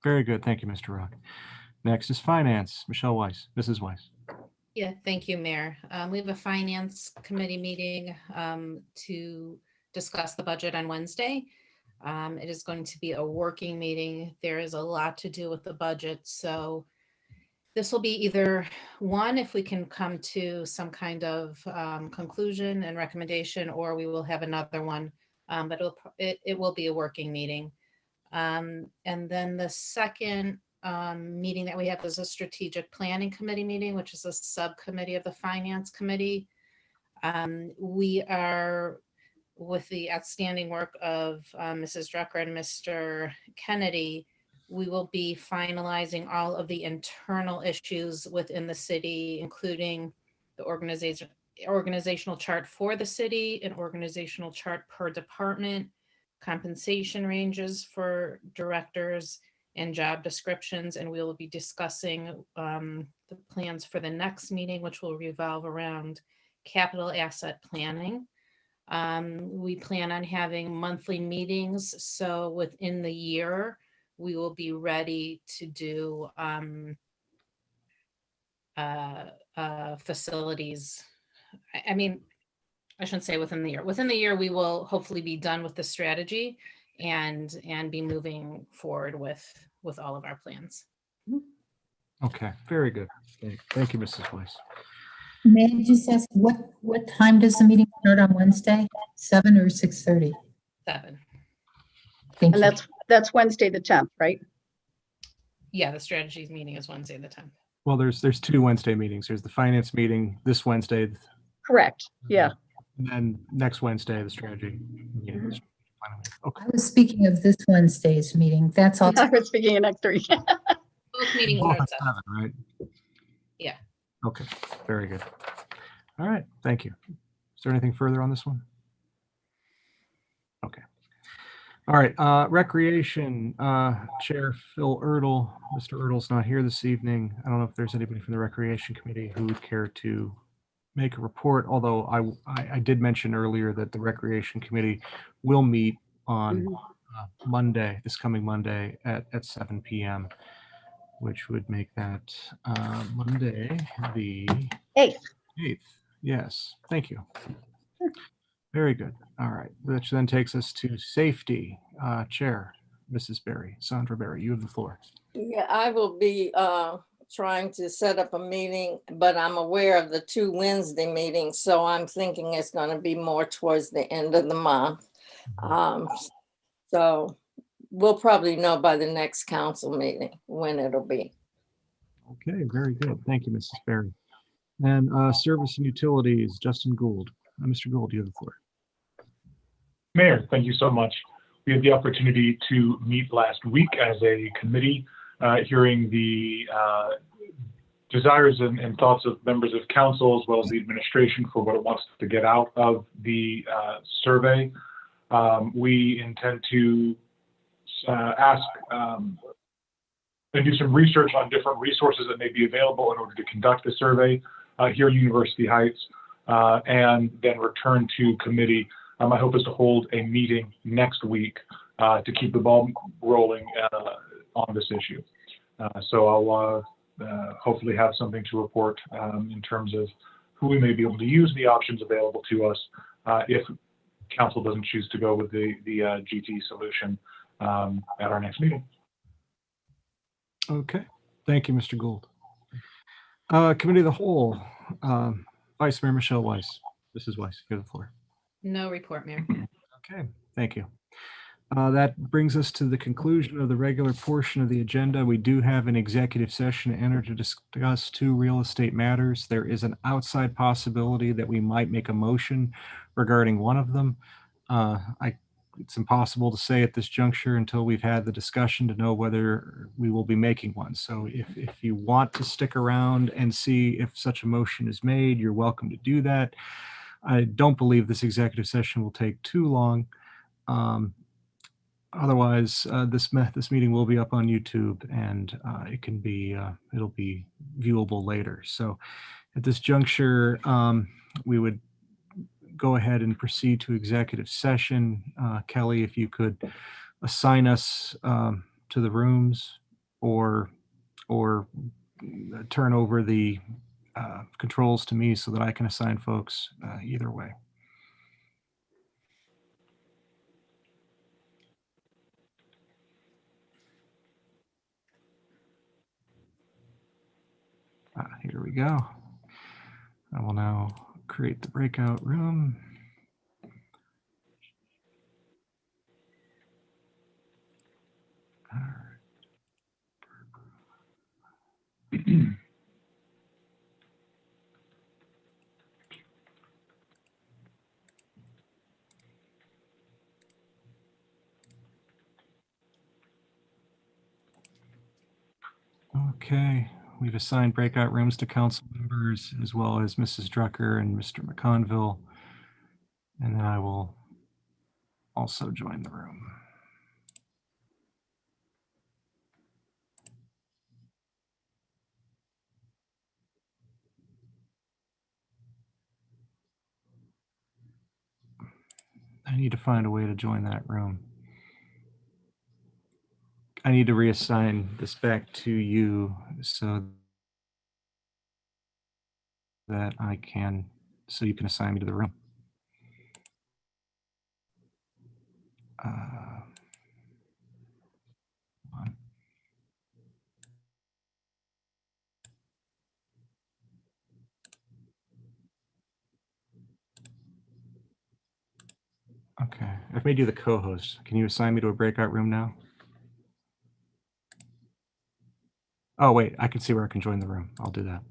Very good. Thank you, Mr. Rock. Next is Finance. Michelle Weiss, Mrs. Weiss. Yeah, thank you, Mayor. We have a Finance Committee meeting to discuss the budget on Wednesday. It is going to be a working meeting. There is a lot to do with the budget, so this will be either one, if we can come to some kind of conclusion and recommendation, or we will have another one, but it will be a working meeting. And then the second meeting that we have is a Strategic Planning Committee meeting, which is a subcommittee of the Finance Committee. We are, with the outstanding work of Mrs. Drucker and Mr. Kennedy, we will be finalizing all of the internal issues within the city, including the organizational chart for the city, an organizational chart per department, compensation ranges for directors, and job descriptions. And we will be discussing the plans for the next meeting, which will revolve around capital asset planning. We plan on having monthly meetings, so within the year, we will be ready to do facilities. I mean, I shouldn't say within the year. Within the year, we will hopefully be done with the strategy and be moving forward with all of our plans. Okay, very good. Thank you, Mrs. Weiss. May I just ask, what time does the meeting start on Wednesday? 7 or 6:30? 7. Thank And you. that's Wednesday, the 10th, right? Yeah, the strategies meeting is Wednesday the 10th. Well, there's 2 Wednesday meetings. There's the Finance meeting this Wednesday, Correct. Yeah. and then next Wednesday, the strategy meeting. Okay. I was speaking of this Wednesday's meeting. That's all. I was speaking of next week. Both meetings Both are at at 7. 7, right? Yeah. Okay, very good. All right, thank you. Is there anything further on this one? Okay. All right, Recreation, Chair Phil Erdl. Mr. Erdl's not here this evening. I don't know if there's anybody from the Recreation Committee who would care to make a report, although I did mention earlier that the Recreation Committee will meet on Monday, this coming Monday at 7 p.m., which would make that Monday the 8th. 8th. Yes, thank you. Very good. All right, which then takes us to safety. Chair, Mrs. Berry, Sandra Berry, you have the floor. Yeah, I will be trying to set up a meeting, but I'm aware of the 2 Wednesday meetings, so I'm thinking it's going to be more towards the end of the month. So we'll probably know by the next council meeting when it'll be. Okay, very good. Thank you, Mrs. Berry. And Service and Utilities, Justin Gould. Mr. Gould, you have the floor. Mayor, thank you so much. We had the opportunity to meet last week as a committee, hearing the desires and thoughts of members of council as well as the administration for what it wants to get out of the survey. We intend to ask and do some research on different resources that may be available in order to conduct the survey here at University Heights, and then return to committee. My hope is to hold a meeting next week to keep the ball rolling on this issue. So I'll hopefully have something to report in terms of who we may be able to use, the options available to us if council doesn't choose to go with the GT solution at our next meeting. Okay, thank you, Mr. Gould. Committee of the Whole, Vice Mayor Michelle Weiss. Mrs. Weiss, you have the floor. No report, Mayor. Okay, thank you. That brings us to the conclusion of the regular portion of the agenda. We do have an executive session to enter to discuss 2 real estate matters. There is an outside possibility that we might make a motion regarding one of them. It's impossible to say at this juncture until we've had the discussion to know whether we will be making one. So if you want to stick around and see if such a motion is made, you're welcome to do that. I don't believe this executive session will take too long. Otherwise, this meeting will be up on YouTube, and it'll be viewable later. So at this juncture, we would go ahead and proceed to executive session. Kelly, if you could assign us to the rooms or turn over the controls to me so that I can assign folks either way. Here we go. I will now create the breakout room. All right. Okay, we've assigned breakout rooms to council members as well as Mrs. Drucker and Mr. McConville. And then I will also join the room. I need to find a way to join that room. I need to reassign this back to you so that so you can assign me to the room. Okay, I've made you the co-host. Can you assign me to a breakout room now? Oh, wait, I can see where I can join the room. I'll do that.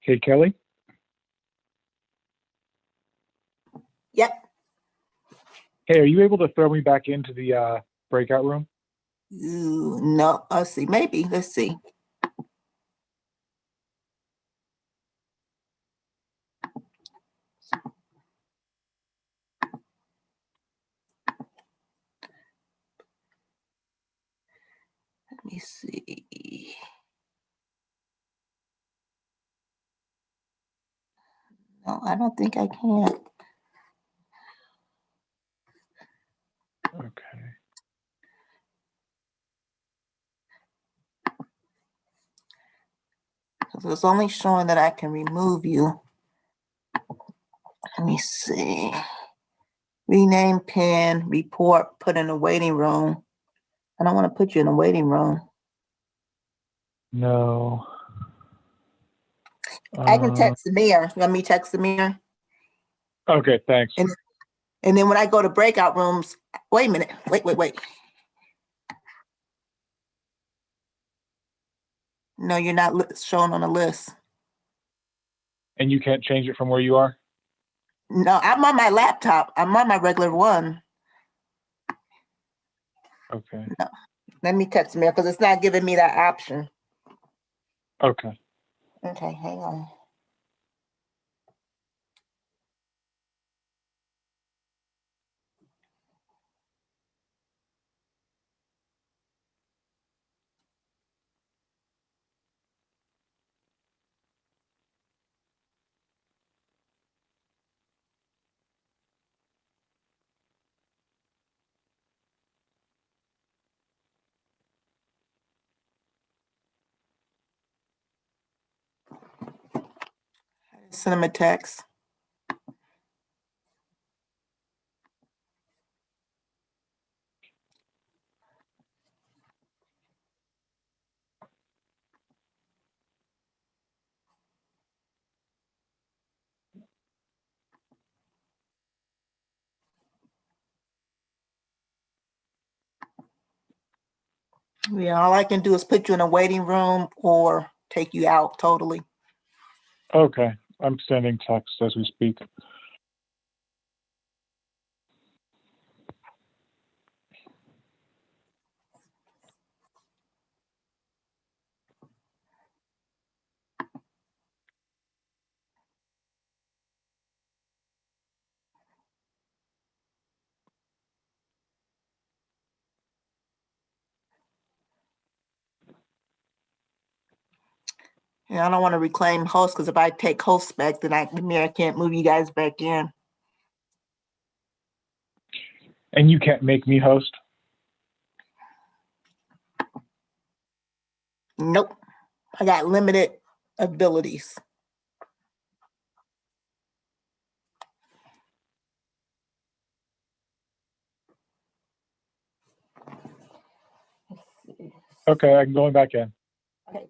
Okay, Kelly? Yep. Hey, are you able to throw me back into the breakout room? Ooh, no, let's see, maybe, let's see. Let me see. No, I don't think I can. Okay. Because it's only showing that I can remove you. Let me see. Rename pin, report, put in a waiting room. I don't want to put you in a waiting room. No. I can text the mayor. Let me text the mayor. Okay, thanks. And then when I go to breakout rooms, wait a minute, wait. No, you're not shown on the list. And you can't change it from where you are? No, I'm on my laptop. I'm on my regular one. Okay. No, let me text the mayor because it's not giving me that option. Okay. Okay, hang on. Send him a text. Yeah, all I can do is put you in a waiting room or take you out totally. Okay. I'm sending text as we speak. Yeah, I don't want to reclaim host because if I take host back, then the mayor can't move you guys back in. And you can't make me host? Nope. I got limited abilities. Okay, I'm going back in. Okay.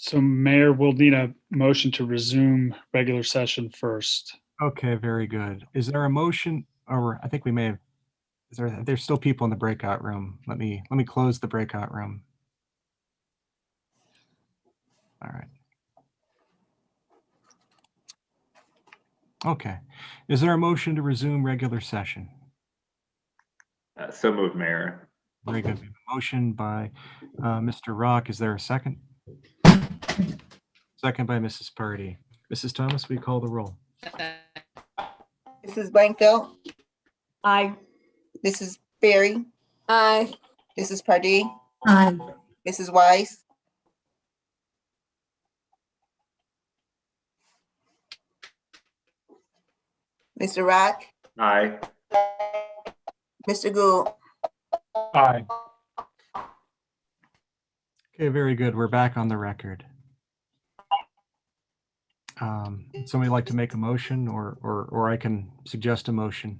So Mayor, we'll need a motion to resume regular session first. Okay, very good. Is there a motion, or I think we may have, there's still people in the breakout room. Let me close the breakout room. All right. Okay. Is there a motion to resume regular session? So moved, Mayor. Very good. We have a motion by Mr. Rock. Is there a second? Second by Mrs. Pardee. Mrs. Thomas, we call the roll. Mrs. Blankfeld, Aye. Mrs. Berry, Aye. Mrs. Pardee, Aye. Mrs. Weiss, Mr. Rock, Aye. Mr. Gould. Aye. Okay, very good. We're back on the record. Somebody like to make a motion, or I can suggest a motion?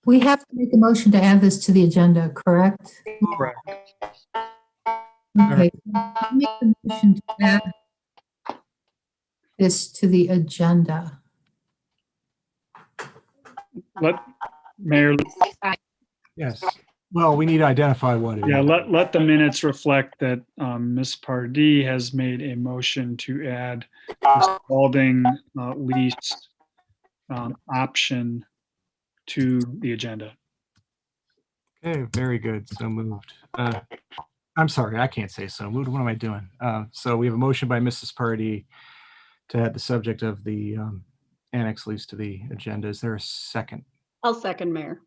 We have to make a motion to add this to the agenda, correct? Correct. Okay. I'll make the motion to add this to the agenda. Mayor, Yes. Well, we need to identify what it is. yeah, let the minutes reflect that Ms. Pardee has made a motion to add the Spalding lease option to the agenda. Okay, very good. So moved. I'm sorry, I can't say so moved. What am I doing? So we have a motion by Mrs. Pardee to add the subject of the annex lease to the agenda. Is there a second? I'll second, Mayor.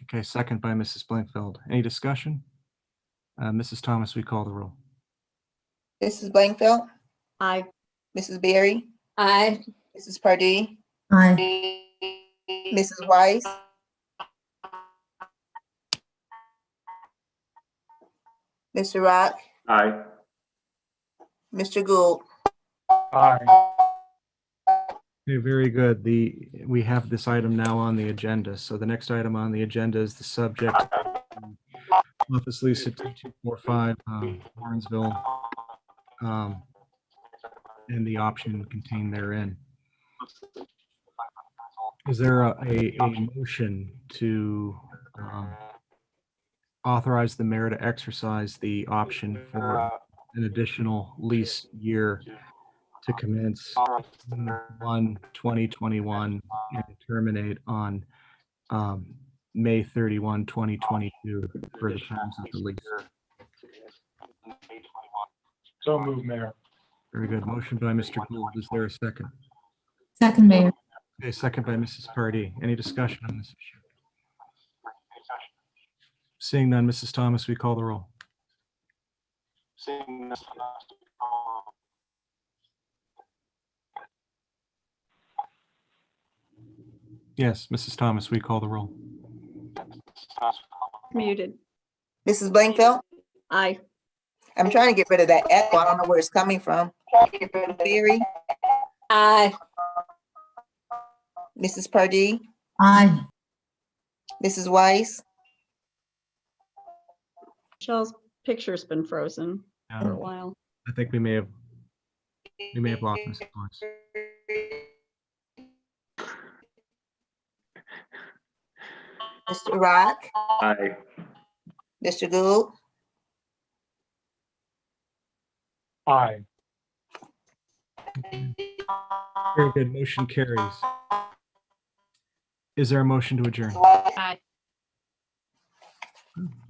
Okay, second by Mrs. Blankfeld. Any discussion? Mrs. Thomas, we call the roll. Mrs. Blankfeld, Aye. Mrs. Berry, Aye. Mrs. Pardee, Aye. Mrs. Weiss, Mr. Rock, Aye. Mr. Gould. Aye. Okay, very good. We have this item now on the agenda. So the next item on the agenda is the subject of the office lease at 2245 Warrensville, and the option contained therein. Is there a motion to authorize the mayor to exercise the option for an additional lease year to commence 1/1/2021 and terminate on May 31, 2022 for the terms of the lease? So moved, Mayor. Very good. Motion by Mr. Gould. Is there a second? Second, Mayor. Okay, second by Mrs. Pardee. Any discussion on this issue? Seeing none, Mrs. Thomas, we call the roll. Yes, Mrs. Thomas, we call the roll. Muted. Mrs. Blankfeld, Aye. I'm trying to get rid of that echo. I don't know where it's coming from. Berry, Aye. Mrs. Pardee, Aye. Mrs. Weiss, Michelle's picture's been frozen for a while. I think we may have lost Mrs. Weiss. Mr. Rock, Aye. Mr. Gould, Aye. Very good. Motion carries. Is there a motion to adjourn? Aye.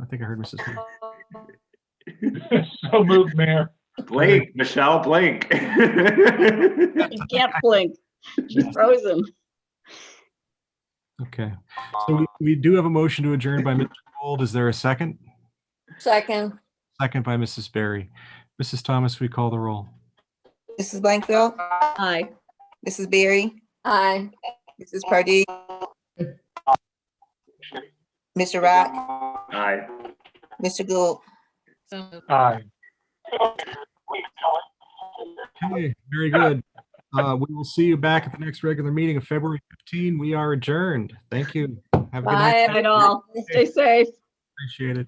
I think I heard Mrs. Weiss. So moved, Mayor. Blink, Michelle, blink. She can't blink. She's frozen. Okay. So we do have a motion to adjourn by Mr. Gould. Is there a second? Second. Second by Mrs. Berry. Mrs. Thomas, we call the roll. Mrs. Blankfeld, Aye. Mrs. Berry, Aye. Mrs. Pardee, Mr. Rock, Aye. Mr. Gould. So moved. Aye. Okay, very good. We will see you back at the next regular meeting of February 15. We are adjourned. Thank you. Have a good Bye, night. Night all. Stay safe. Appreciate it.